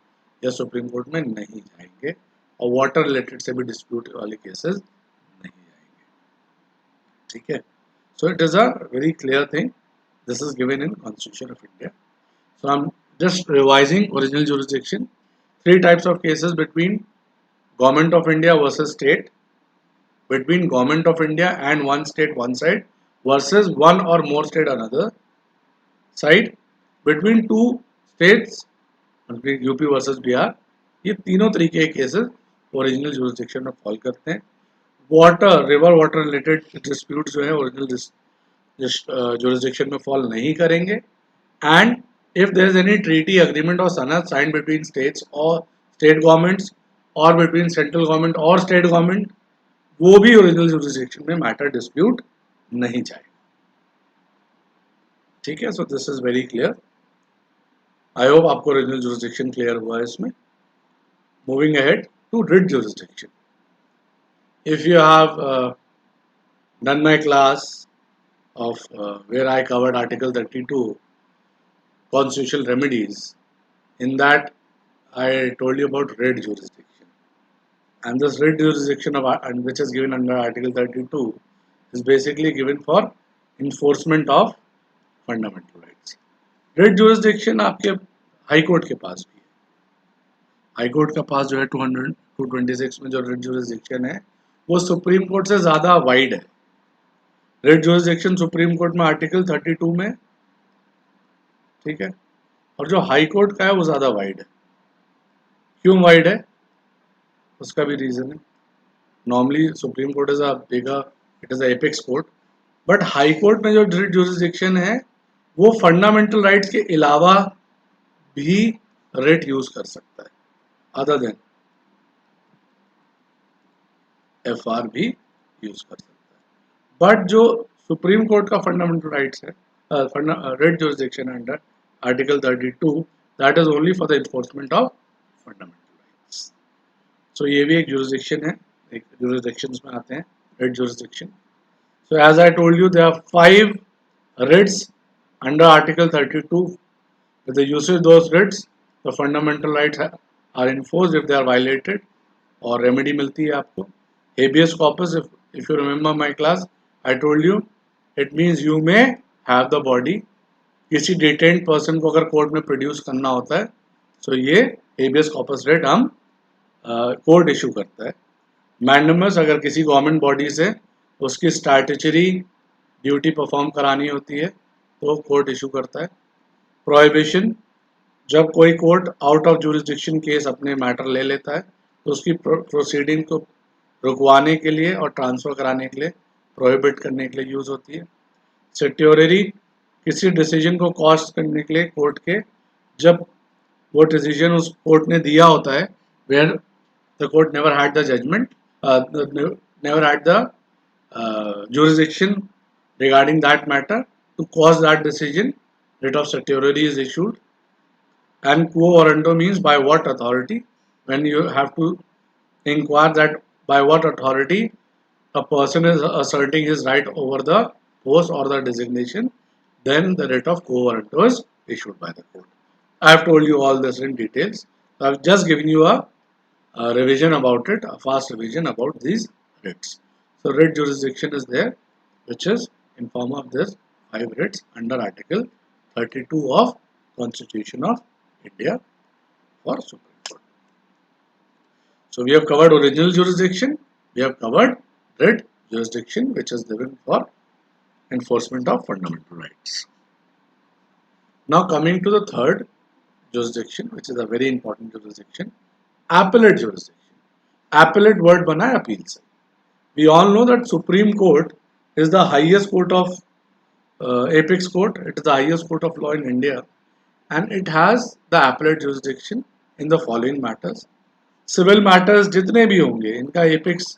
या सुप्रीम कोर्ट में नहीं जाएंगे और वाटर रिलेटेड से भी डिस्प्यूट वाले केसेस नहीं जाएंगे। ठीक है, so it is a very clear thing, this is given in constitution of India. So I am just revising original jurisdiction, three types of cases between government of India versus state, between government of India and one state one side versus one or more state another side, between two states UP versus Bihar, ये तीनों तरीके के cases original jurisdiction में fall करते हैं। Water, river water related dispute जो है original jurisdiction में फॉल नहीं करेंगे। And if there is any treaty, agreement और सनद साइन बिटवीन स्टेट्स और स्टेट गवर्नमेंट्स और बिटवीन सेंट्रल गवर्नमेंट और स्टेट गवर्नमेंट, वो भी ओरिजिनल जुरिसडिक्शन में मैटर डिस्प्यूट नहीं जाएगा। ठीक है, so this is very clear. I hope आपको ओरिजिनल जुरिसडिक्शन क्लियर हुआ है इसमें। Moving ahead to writ jurisdiction, if you have done my class of where I covered Article 32 constitutional remedies, in that I told you about writ jurisdiction, and this writ jurisdiction and which is given under Article 32 is basically given for enforcement of fundamental rights. writ jurisdiction आपके high court के पास भी है। High court का पास जो है 226 में जो writ jurisdiction है वो सुप्रीम कोर्ट से ज़्यादा वाइड है। रिट जुरिसडिक्शन सुप्रीम कोर्ट में आर्टिकल 32 में ठीक है। और जो हाई कोर्ट का है वो ज़्यादा वाइड है। क्यों वाइड है, उसका भी रीज़न है। Normally supreme Court is a bigger, it is a apex court, but high court में जो जुरिस्डिक्शन है वो फंडामेंटल राइट्स के अलावा भी रेट यूज कर सकता है, अदर देन एफआर भी यूज कर सकता है। बट जो सुप्रीम कोर्ट का फंडामेंटल राइट्स है, writ jurisdiction under article 32, that is only for the enforcement of fundamental rights. So ये भी एक जुरिस्डिक्शन है, एक जुरिस्डिक्शंस में आते हैं writ jurisdiction. So as I told you there are 5 writs under Article 32. With the usage of those writs, the fundamental rights are enforced if they are violated, और remedy मिलती है आपको। Habeas corpus, if you remember my class, I told you, it means you may have the body. किसी detained person को अगर court में produce करना होता है, so ये habeas corpus writ हम कोर्ट इशू करता है। मैंडेमस, अगर किसी गवर्नमेंट बॉडी से उसकी स्टैट्यूटरी ड्यूटी परफॉर्म करानी होती है तो कोर्ट इशू करता है। प्रोहिबिशन, जब कोई court out of jurisdiction case अपने मैटर ले लेता है तो उसकी प्रोसीडिंग को रुकवाने के लिए और ट्रांसफ़र कराने के लिए, प्रोहिबिट करने के लिए यूज़ होती है। सेट्योररी, किसी डिसीजन को कॉस्ट करने के लिए कोर्ट के, जब वो डिसीजन उस कोर्ट ने दिया होता है where the court never had the judgment, never had the jurisdiction regarding that matter, to cause that decision, writ of certiorari is issued. And quo warranto means by what authority, when you have to inquire that by what authority a person is asserting his right over the post or the designation, then the writ of quo warranto is issued by the court. I have told you all this in details. So I have just given you a revision about it, a fast revision about these writs. So writ jurisdiction is there, which is in form of this 5 writs under Article 32 of Constitution of India for Supreme Court. So we have covered original jurisdiction, we have covered writ jurisdiction, which is given for enforcement of fundamental rights. Now coming to the third jurisdiction, which is a very important jurisdiction, appellate jurisdiction. Appellate word बना है appeal से. We all know that Supreme Court is the highest court of apex court. It is the highest court of law in India, and it has the appellate jurisdiction in the following matters. Civil matters जितने भी होंगे इनका apex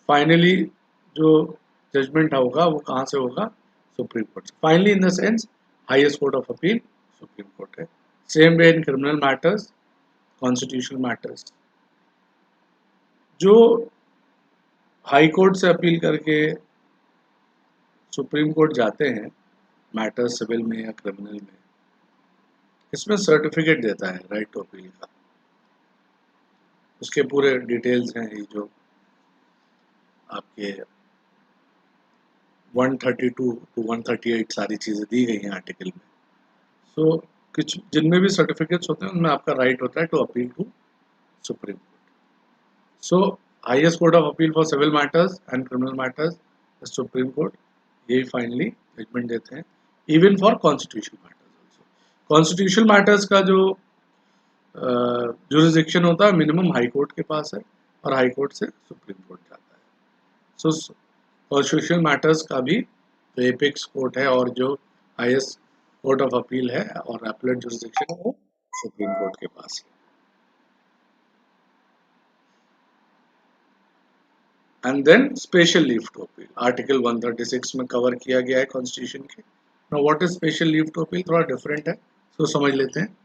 finally जो judgment होगा वो कहाँ से होगा, Supreme Court से. Finally, in the sense, highest court of appeal Supreme Court है. Same way in criminal matters, constitutional matters. जो हाई कोर्ट से अपील करके सुप्रीम कोर्ट जाते हैं मैटर सिविल में या क्रिमिनल में, इसमें सर्टिफिकेट देता है राइट टू अपील का, उसके पूरे डिटेल्स हैं ये जो आपके 132 टू 138 सारी चीज़ें दी गई हैं आर्टिकल में। सो कुछ जिनमें भी सर्टिफिकेट्स होते हैं उनमें आपका राइट होता है to appeal to supreme court. So highest court of appeal for civil matters and criminal matters supreme court, यही फाइनली जजमेंट देते हैं। Even for constitutional matters also, constitutional matters का जो जुरिस्डिक्शन होता है मिनिमम हाई कोर्ट के पास है और हाई कोर्ट से सुप्रीम कोर्ट जाता है। सो कॉन्स्टिट्यूशनल मैटर्स का भी जो एपेक्स कोर्ट है और जो हाईएस्ट कोर्ट ऑफ अपील है और एपलेट जुरिस्डिक्शन है वो सुप्रीम कोर्ट के पास है। And then special leave to appeal, article 136 में कवर किया गया है कॉन्स्टिट्यूशन के। Now what is special leave to appeal, थोड़ा डिफरेंट है, तो समझ लेते हैं।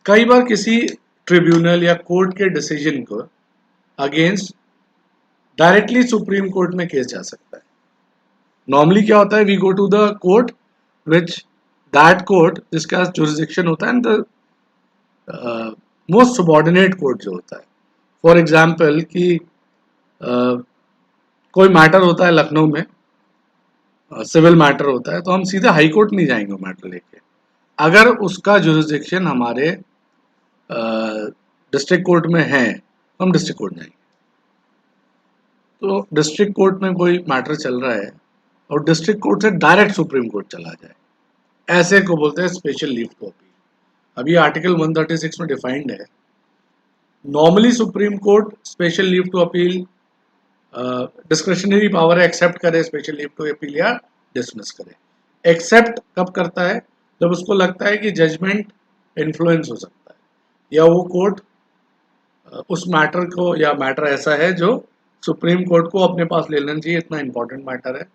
कई बार किसी ट्रिब्यूनल या कोर्ट के डिसीजन को अगेंस्ट डायरेक्टली सुप्रीम कोर्ट में केस जा सकता है। नॉर्मली क्या होता है, we go to the court which that court जिसका जुरिस्डिक्शन होता है and the most subordinate court जो होता है। फॉर एग्जाम्पल कि कोई मैटर होता है लखनऊ में, सिविल मैटर होता है, तो हम सीधे हाई कोर्ट नहीं जाएंगे मैटर लेके। अगर उसका जुरिस्डिक्शन हमारे डिस्ट्रिक्ट कोर्ट में है तो हम डिस्ट्रिक्ट कोर्ट जाएंगे। तो डिस्ट्रिक्ट कोर्ट में कोई मैटर चल रहा है और डिस्ट्रिक्ट कोर्ट से डायरेक्ट सुप्रीम कोर्ट चला जाए, ऐसे को बोलते हैं स्पेशल लीव टू अपील। अभी आर्टिकल 136 में डिफाइंड है, normally supreme court special leave to appeal discretionary power है, एक्सेप्ट करे स्पेशल लीव टू अपील या डिसमिस करे। एक्सेप्ट कब करता है? जब उसको लगता है कि जजमेंट इन्फ्लुएंस हो सकता है, या वो कोर्ट उस मैटर को, या मैटर ऐसा है जो सुप्रीम कोर्ट को अपने पास ले लेना चाहिए, इतना इंपॉर्टेंट मैटर है,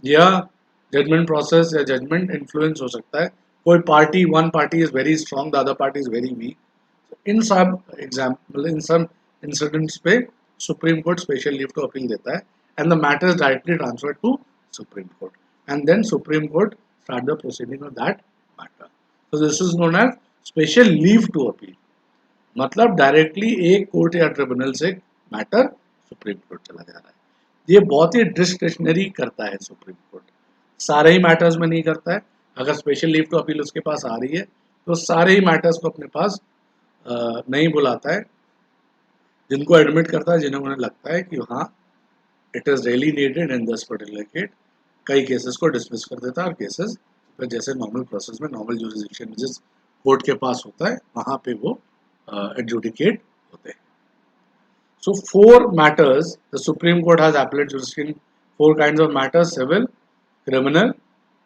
या जजमेंट प्रोसेस या जजमेंट इन्फ्लुएंस हो सकता है। कोई party, one party is very strong, the other party is very weak. इन सब एग्जाम्पल, इन सब इंसिडेंट्स पे Supreme court special leave to appeal देता है, and the matter is directly transferred to supreme Court, and then Supreme Court start the proceeding of that matter. So this is known as special leave to appeal. मतलब directly एक court या tribunal से matter supreme court चला जा रहा है। ये बहुत ही डिस्क्रिशनरी करता है सुप्रीम कोर्ट, सारे ही मैटर्स में नहीं करता है। अगर स्पेशल लीव टू अपील उसके पास आ रही है तो सारे ही मैटर्स को अपने पास नहीं बुलाता है। जिनको एडमिट करता है, जिन्हें उन्हें लगता है कि हाँ it is really needed in this particular case, कई केसेस को डिसमिस कर देता है, और केसेस जैसे नॉर्मल प्रोसेस में नॉर्मल जुरिसडिक्शन जिस कोर्ट के पास होता है वहाँ पे वो adjudicate होते हैं। So 4 matters the Supreme Court has appellate jurisdiction, 4 kinds of matters: civil, criminal,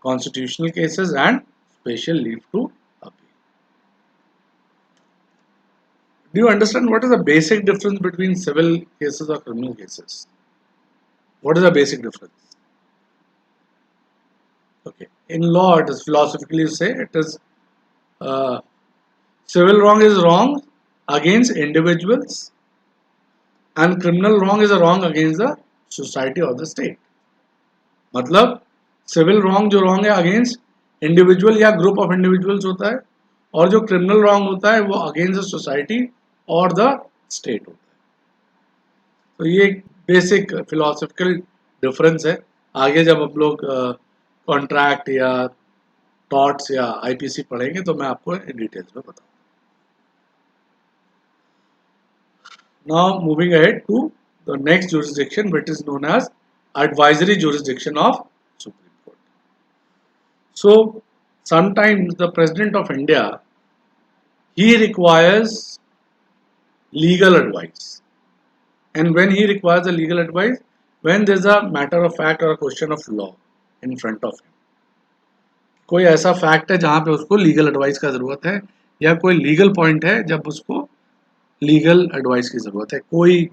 constitutional cases and special leave to appeal. Do you understand what is the basic difference between civil cases or criminal cases? What is the basic difference? Okay, in law it is philosophically you say it is uh, civil wrong is wrong against individuals, and criminal wrong is a wrong against the society or the state. मतलब civil wrong जो wrong है against individual या group of individuals होता है, और जो criminal wrong होता है वो अगेंस्ट द सोसाइटी और द स्टेट होता है। तो ये एक बेसिक फिलोसफिकल डिफरेंस है। आगे जब हम लोग कॉन्ट्रैक्ट या टॉर्ट्स या आईपीसी पढ़ेंगे तो मैं आपको डिटेल्स में बताऊंगा। Now moving ahead to the next jurisdiction, which is known as advisory jurisdiction of Supreme Court. So sometimes the President of India, he requires legal advice, and when he requires a legal advice, when there is a matter of fact or a question of law in front of him, कोई ऐसा fact है जहाँ पे उसको legal advice का जरूरत है, या कोई लीगल पॉइंट है जब उसको लीगल एडवाइस की जरूरत है, कोई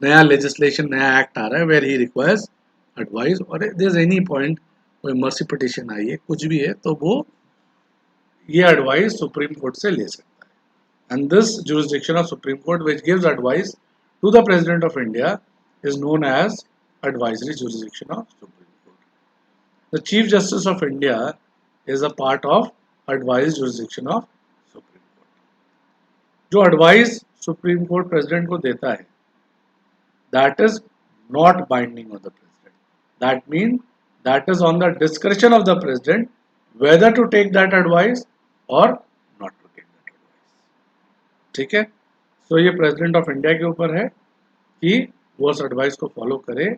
नया लेजिस्लेशन, नया एक्ट आ रहा है वेयर ही रिक्वायर्स एडवाइस, और देयर इज एनी पॉइंट, कोई मर्सी पिटिशन आई है, कुछ भी है, तो वो ये एडवाइस सुप्रीम कोर्ट से ले सकता है। And this jurisdiction of supreme court which gives advice to the president of India is known as advisory jurisdiction of supreme court. The chief justice of India is a part of advice jurisdiction of supreme court. जो advice supreme court president को देता है, that is not binding on the president. That means that is on the discretion of the president whether to take that advice or not to take that advice. ठीक है? तो ये president of India के ऊपर है कि वो उस एडवाइस को फॉलो करे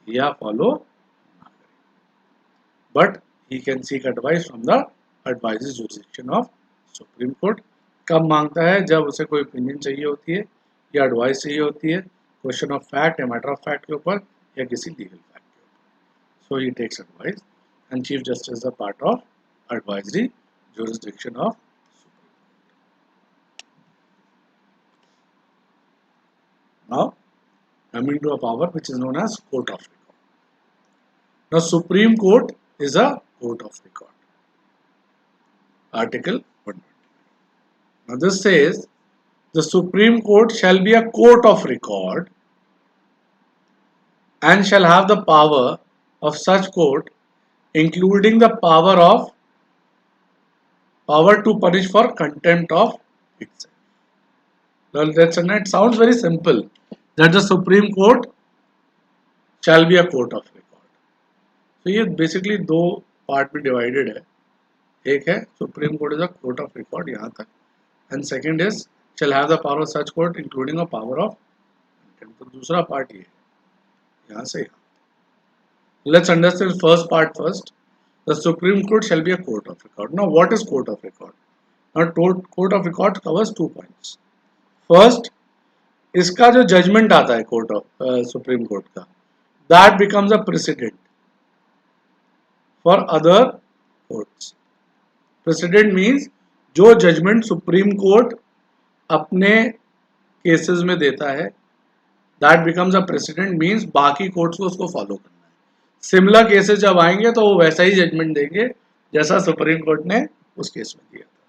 या फॉलो ना करे, but he can seek advice from the advisory jurisdiction of supreme court. कब मांगता है? जब उसे कोई ओपिनियन चाहिए होती है या एडवाइस चाहिए होती है क्वेश्चन ऑफ फैक्ट या मैटर ऑफ फैक्ट के ऊपर या किसी लीगल फैक्ट के ऊपर। So he takes advice, and Chief Justice is a part of advisory jurisdiction of supreme Court. Now coming to a power which is known as court of record. Now Supreme Court is a court of record. Article 120. Now this says the Supreme Court shall be a court of record and shall have the power of such court, including the power to punish for contempt of itself. Well, it sounds very simple that the Supreme Court shall be a court of record. So ये basically दो part में divided है। एक है supreme Court is a court of record यहाँ तक, and second is shall have the power of such court including a power of contempt. तो दूसरा पार्ट ये है यहाँ से यहाँ। Let's understand first part first. the Supreme Court shall be a court of record. Now what is court of record? Now court of record covers 2 points. First, इसका जो judgement आता है कोर्ट ऑफ सुप्रीम कोर्ट का, that becomes a president for other courts. President means जो judgement supreme court अपने cases में देता है, that becomes a president means बाकी कोर्ट्स को उसको फॉलो करना है. सिमिलर केसेस जब आएंगे तो वो वैसा ही जजमेंट देंगे जैसा सुप्रीम कोर्ट ने उस केस में दिया था.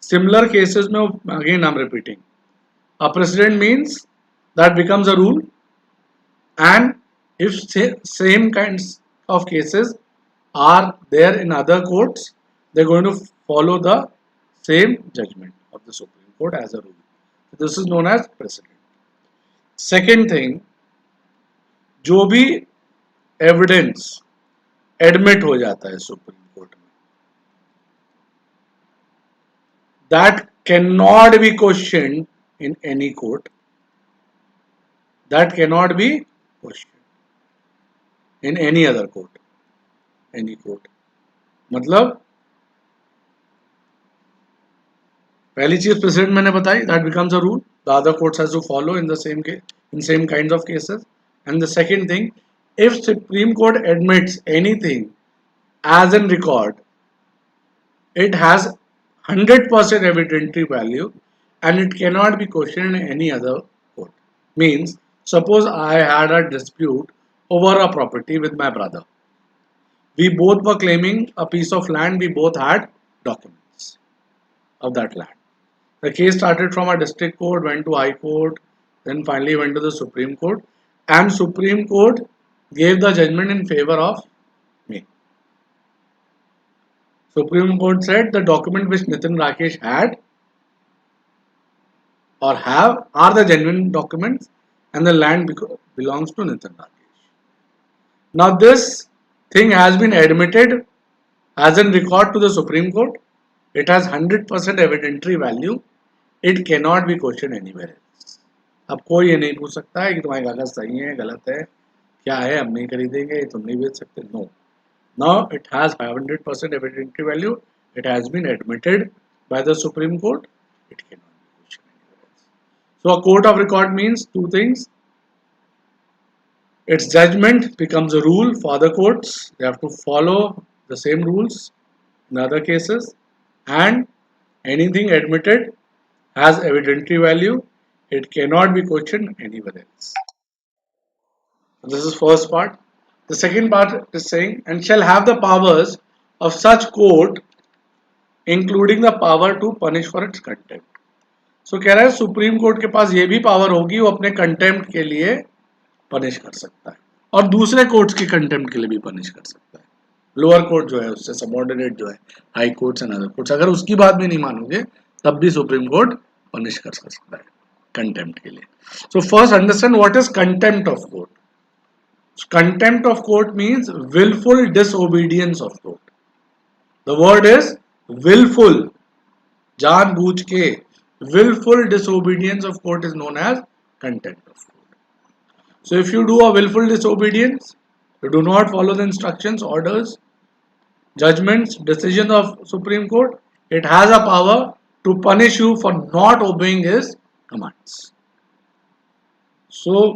सिमिलर केसेस में, again I am repeating, a precedent means that becomes a rule, and if same kinds of cases are there in other courts, they're going to follow the same judgment of the Supreme Court as a rule. So this is known as precedent. Second thing, जो भी evidence admit हो जाता है Supreme Court में, that cannot be questioned in any court, that cannot be questioned in any other court, any court. मतलब पहली चीज president मैंने बताई, that becomes a rule, the other courts has to follow in the same kinds of cases. And the second thing, if Supreme Court admits anything as in record, it has 100% evidentiary value and it cannot be questioned in any other court. Means, suppose I had a dispute over a property with my brother. We both were claiming a piece of land, we both had documents of that land. The case started from a district court, went to High Court, then finally went to the Supreme Court, and Supreme Court gave the judgment in favor of me. Supreme Court said the document which Nitin Rakesh had or have are the genuine documents and the land belongs to Nitin Rakesh. Now this thing has been admitted as in record to the Supreme Court. It has 100% evidentiary value. It cannot be questioned anywhere else. अब कोई ये नहीं पूछ सकता है कि तुम्हारे कागज सही है, गलत है, क्या है, हम नहीं खरीदेंगे, तुम नहीं बेच सकते. No. Now it has 100% evidentiary value. It has been admitted by the Supreme Court. It cannot be questioned anywhere else. So a court of record means two things. Its judgment becomes a rule for the courts. They have to follow the same rules in other cases, and anything admitted has evidentiary value. It cannot be questioned anywhere else. This is first part. The second part is saying, and shall have the powers of such court, including the power to punish for its contempt. So कह रहा है supreme court के पास ये भी power होगी, वो अपने contempt के लिए पनिश कर सकता है और दूसरे कोर्ट्स की कंटेम्प्ट के लिए भी पनिश कर सकता है. लोअर कोर्ट जो है उससे सबऑर्डिनेट जो है high courts and other courts, अगर उसकी बात भी नहीं मानोगे तब भी सुप्रीम कोर्ट पनिश कर सकता है कंटेम्प्ट के लिए. So first understand what is contempt of court. Contempt of court means willful disobedience of court. The word is willful. जानबूझ के. Willful disobedience of court is known as contempt of court. So if you do a willful disobedience, you do not follow the instructions, orders, judgments, decisions of Supreme Court, it has a power to punish you for not obeying his commands. So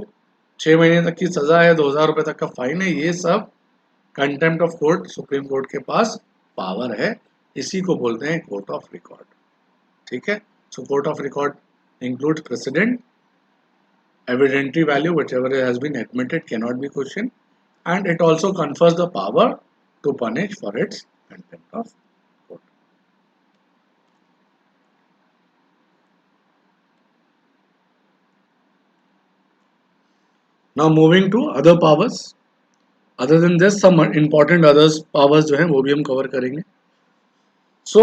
6 महीने तक की सजा है, 2000 रुपए तक का fine है, ये सब contempt of court supreme court के पास पावर है. इसी को बोलते हैं कोर्ट ऑफ रिकॉर्ड. ठीक है. So court of record includes president, evidentiary value, whichever has been admitted cannot be questioned, and it also confers the power to punish for its contempt of court. Now moving to other powers. Other than this, some important others powers जो है वो भी हम cover करेंगे. So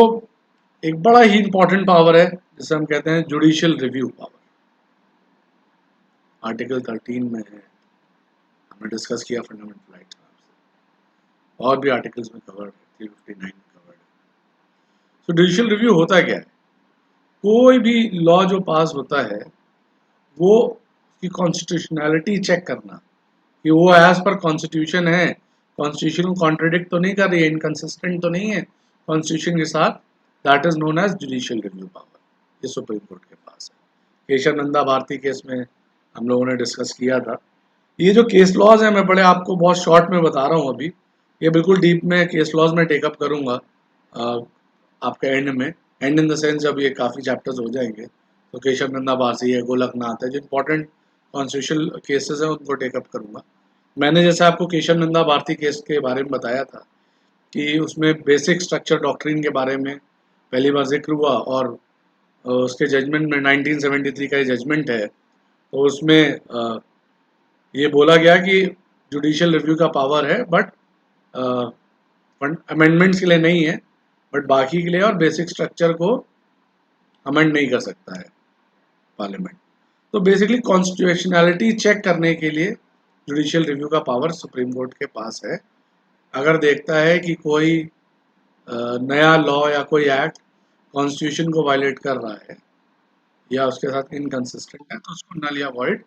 एक बड़ा ही important power है जिसे हम कहते हैं जुडिशियल रिव्यू पावर. आर्टिकल 13 में है, हमने डिस्कस किया फंडामेंटल राइट्स, और भी आर्टिकल्स में कवर है, 359 में कवर है. सो जुडिशियल रिव्यू होता क्या है? कोई भी लॉ जो पास होता है वो की कॉन्स्टिट्यूशनैलिटी चेक करना कि वो एज पर कॉन्स्टिट्यूशन है कॉन्स्टिट्यूशन को कॉन्ट्रडिक्ट तो नहीं कर रही है, इनकंसिस्टेंट तो नहीं है कॉन्स्टिट्यूशन के साथ, that is known as judicial review power. ये सुप्रीम कोर्ट के पास है। केशव नंदा भारती केस में हम लोगों ने डिस्कस किया था। ये जो केस लॉज है मैं बड़े आपको बहुत शॉर्ट में बता रहा हूँ अभी, ये बिल्कुल डीप में केस लॉज में टेकअप करूँगा आपके एंड में, एंड इन द सेंस जब ये काफ़ी चैप्टर्स हो जाएंगे तो केशव नंदा भारती है, गोलकनाथ है, जो इंपॉर्टेंट कॉन्स्टिट्यूशनल केसेस हैं उनको टेकअप करूँगा। मैंने जैसे आपको केशव नंदा भारती केस के बारे में बताया था कि उसमें बेसिक स्ट्रक्चर डॉक्ट्रिन के बारे में पहली बार जिक्र हुआ, और उसके जजमेंट में 1973 का ये जजमेंट है, तो उसमें ये बोला गया कि जुडिशियल रिव्यू का पावर है, बट अमेंडमेंट्स के लिए नहीं है, बट बाकी के लिए, और बेसिक स्ट्रक्चर को अमेंड नहीं कर सकता है पार्लियामेंट। तो बेसिकली कॉन्स्टिट्यूशनैलिटी चेक करने के लिए जुडिशियल रिव्यू का पावर सुप्रीम कोर्ट के पास है। अगर देखता है कि कोई नया लॉ या कोई एक्ट कॉन्स्टिट्यूशन को वायलेट कर रहा है या उसके साथ इनकंसिस्टेंट है, तो उसको नल या वॉइड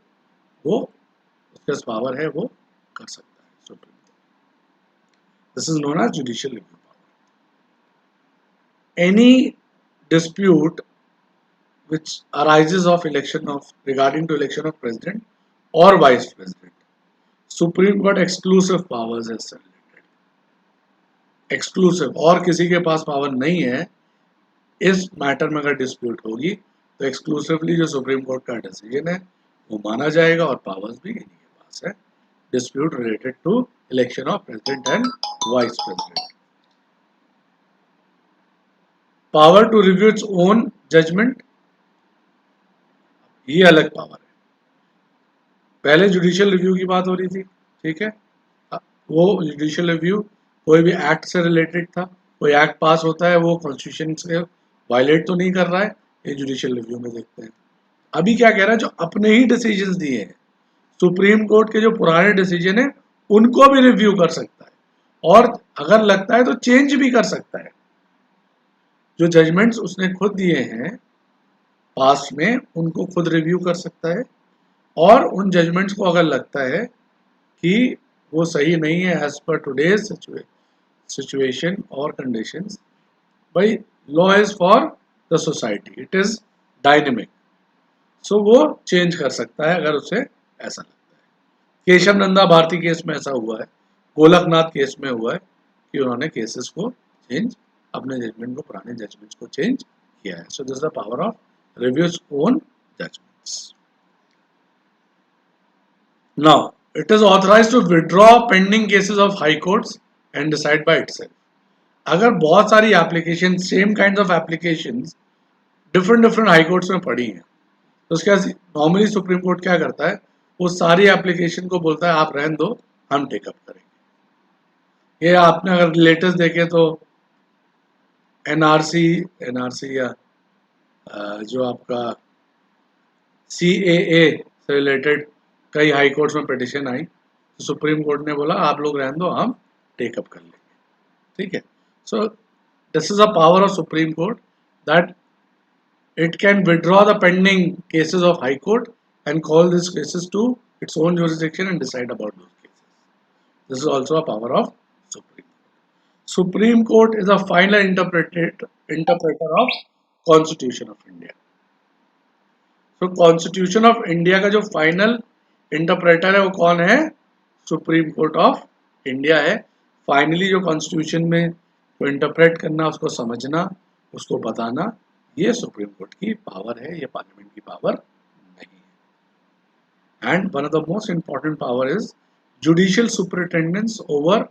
वो उसके पास पावर है, वो कर सकता है supreme court. This is known as judicial review power. Any dispute which arises of election of regarding to election of president or vice president, Supreme Court exclusive powers is related. Exclusive, और किसी के पास power नहीं है इस matter में अगर dispute होगी तो एक्सक्लूसिवली जो सुप्रीम कोर्ट का डिसीजन है वो माना जाएगा, और पावर्स भी इन्हीं के पास है dispute related to election of president and vice president. Power to review its own judgment, ये अलग पावर है। पहले जुडिशियल रिव्यू की बात हो रही थी, ठीक है, वो जुडिशियल रिव्यू कोई भी एक्ट से रिलेटेड था, कोई एक्ट पास होता है वो कॉन्स्टिट्यूशन से वायलेट तो नहीं कर रहा है, ये जुडिशियल रिव्यू में देखते हैं। अभी क्या कह रहा है, जो अपने ही डिसीजंस दिए हैं सुप्रीम कोर्ट के, जो पुराने डिसीजन है उनको भी रिव्यू कर सकता है, और अगर लगता है तो चेंज भी कर सकता है। जो जजमेंट्स उसने खुद दिए हैं पास्ट में उनको खुद रिव्यू कर सकता है, और उन जजमेंट्स को अगर लगता है कि वो सही नहीं है एज पर टुडेज सिचुएशन और कंडीशंस, भाई law is for the society, it is dynamic, so वो चेंज कर सकता है अगर उसे ऐसा लगता है। केशव नंदा भारती केस में ऐसा हुआ है, गोलकनाथ केस में हुआ है कि उन्होंने केसेस को चेंज, अपने जजमेंट को, पुराने जजमेंट्स को चेंज किया है। So this is the power of reviews own judgments. Now, it is authorized to withdraw pending cases of high courts and decide by itself. अगर बहुत सारी application, same kind of application different different high courts में पड़ी हैं, तो उसके बाद normally supreme court क्या करता है, वो सारी एप्लीकेशन को बोलता है आप रहने दो, हम टेकअप करेंगे। ये आपने अगर लेटेस्ट देखे तो एनआरसी एनआरसी या जो आपका सीएए से रिलेटेड कई हाई कोर्ट्स में पिटिशन आई, तो सुप्रीम कोर्ट ने बोला आप लोग रहने दो, हम टेकअप कर लेंगे, ठीक है। So this is a power of supreme court that it can withdraw the pending cases of High Court and call these cases to its own jurisdiction and decide about those cases. This is also a power of Supreme Court. Supreme Court is a final interpreter of Constitution of India. So Constitution of India का जो final interpreter है वो कौन है? Supreme Court of India है। Finally जो Constitution में को interpret करना, उसको समझना, उसको बताना, ये सुप्रीम कोर्ट की पावर है, ये पार्लियामेंट की पावर नहीं है। And one of the most important power is judicial superintendence over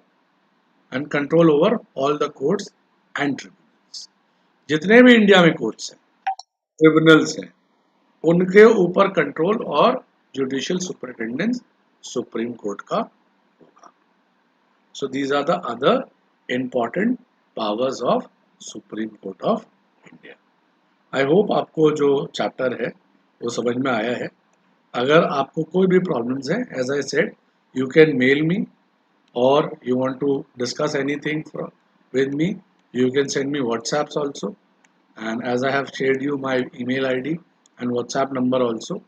and control over all the courts and tribunals. जितने भी इंडिया में कोर्ट्स हैं, ट्रिब्यूनल्स हैं, उनके ऊपर कंट्रोल और जुडिशियल सुपरिटेंडेंस सुप्रीम कोर्ट का होगा। So these are the other important powers of supreme court of India. I hope आपको जो चैप्टर है वो समझ में आया है। अगर आपको कोई भी प्रॉब्लम्स हैं, as I said, you can mail me, और you want to discuss anything with me, you can send me WhatsApps also, and as I have shared you my email ID and WhatsApp number also,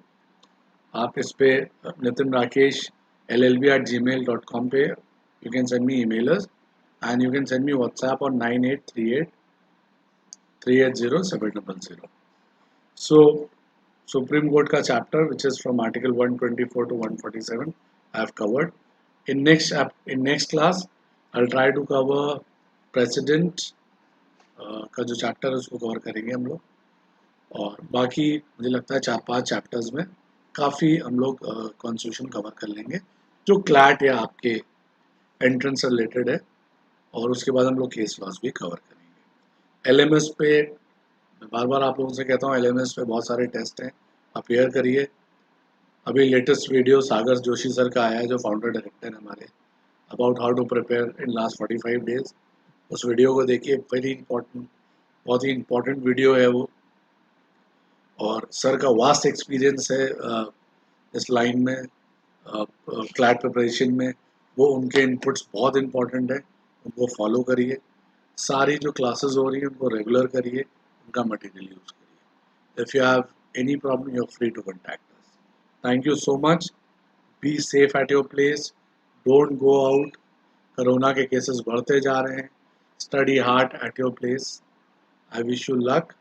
आप इस पे nitinrakesh@llb@gmail.com पे you can send me emailers, and you can send me WhatsApp on 9838 380 700. So Supreme Court का chapter, which is from Article 124 to 147, I have covered. In next class, I'll try to cover President का जो chapter है उसको cover करेंगे हम लोग, और बाकी मुझे लगता है 4-5 चैप्टर्स में काफ़ी हम लोग कॉन्स्टिट्यूशन कवर कर लेंगे जो क्लैट या आपके एंट्रेंस से रिलेटेड है, और उसके बाद हम लोग केस लॉस भी कवर करेंगे। एलएमएस पे मैं बार बार आप लोगों से कहता हूँ, एलएमएस पे बहुत सारे टेस्ट हैं, अपेयर करिए। अभी latest video Sagar Joshi sir का आया है, जो फाउंडर डायरेक्टर है हमारे, about how to prepare in last 45 days. उस वीडियो को देखिए, वेरी इंपॉर्टेंट, बहुत ही इंपॉर्टेंट वीडियो है वो, और सर का वास्ट एक्सपीरियंस है इस लाइन में, क्लैट प्रिपरेशन में। वो उनके इनपुट्स बहुत इंपॉर्टेंट है, उनको फॉलो करिए। सारी जो क्लासेस हो रही हैं उनको रेगुलर करिए, उनका मटेरियल यूज़ करिए। If you have any problem you are free to contact us. Thank you so much. Be safe at your place, don't go out. Corona के केसेस बढ़ते जा रहे हैं। Study hard at your place. I wish you luck,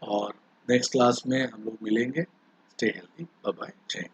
और next class में हम लोग मिलेंगे। स्टे हेल्दी, बाय बाय, जय हिंद।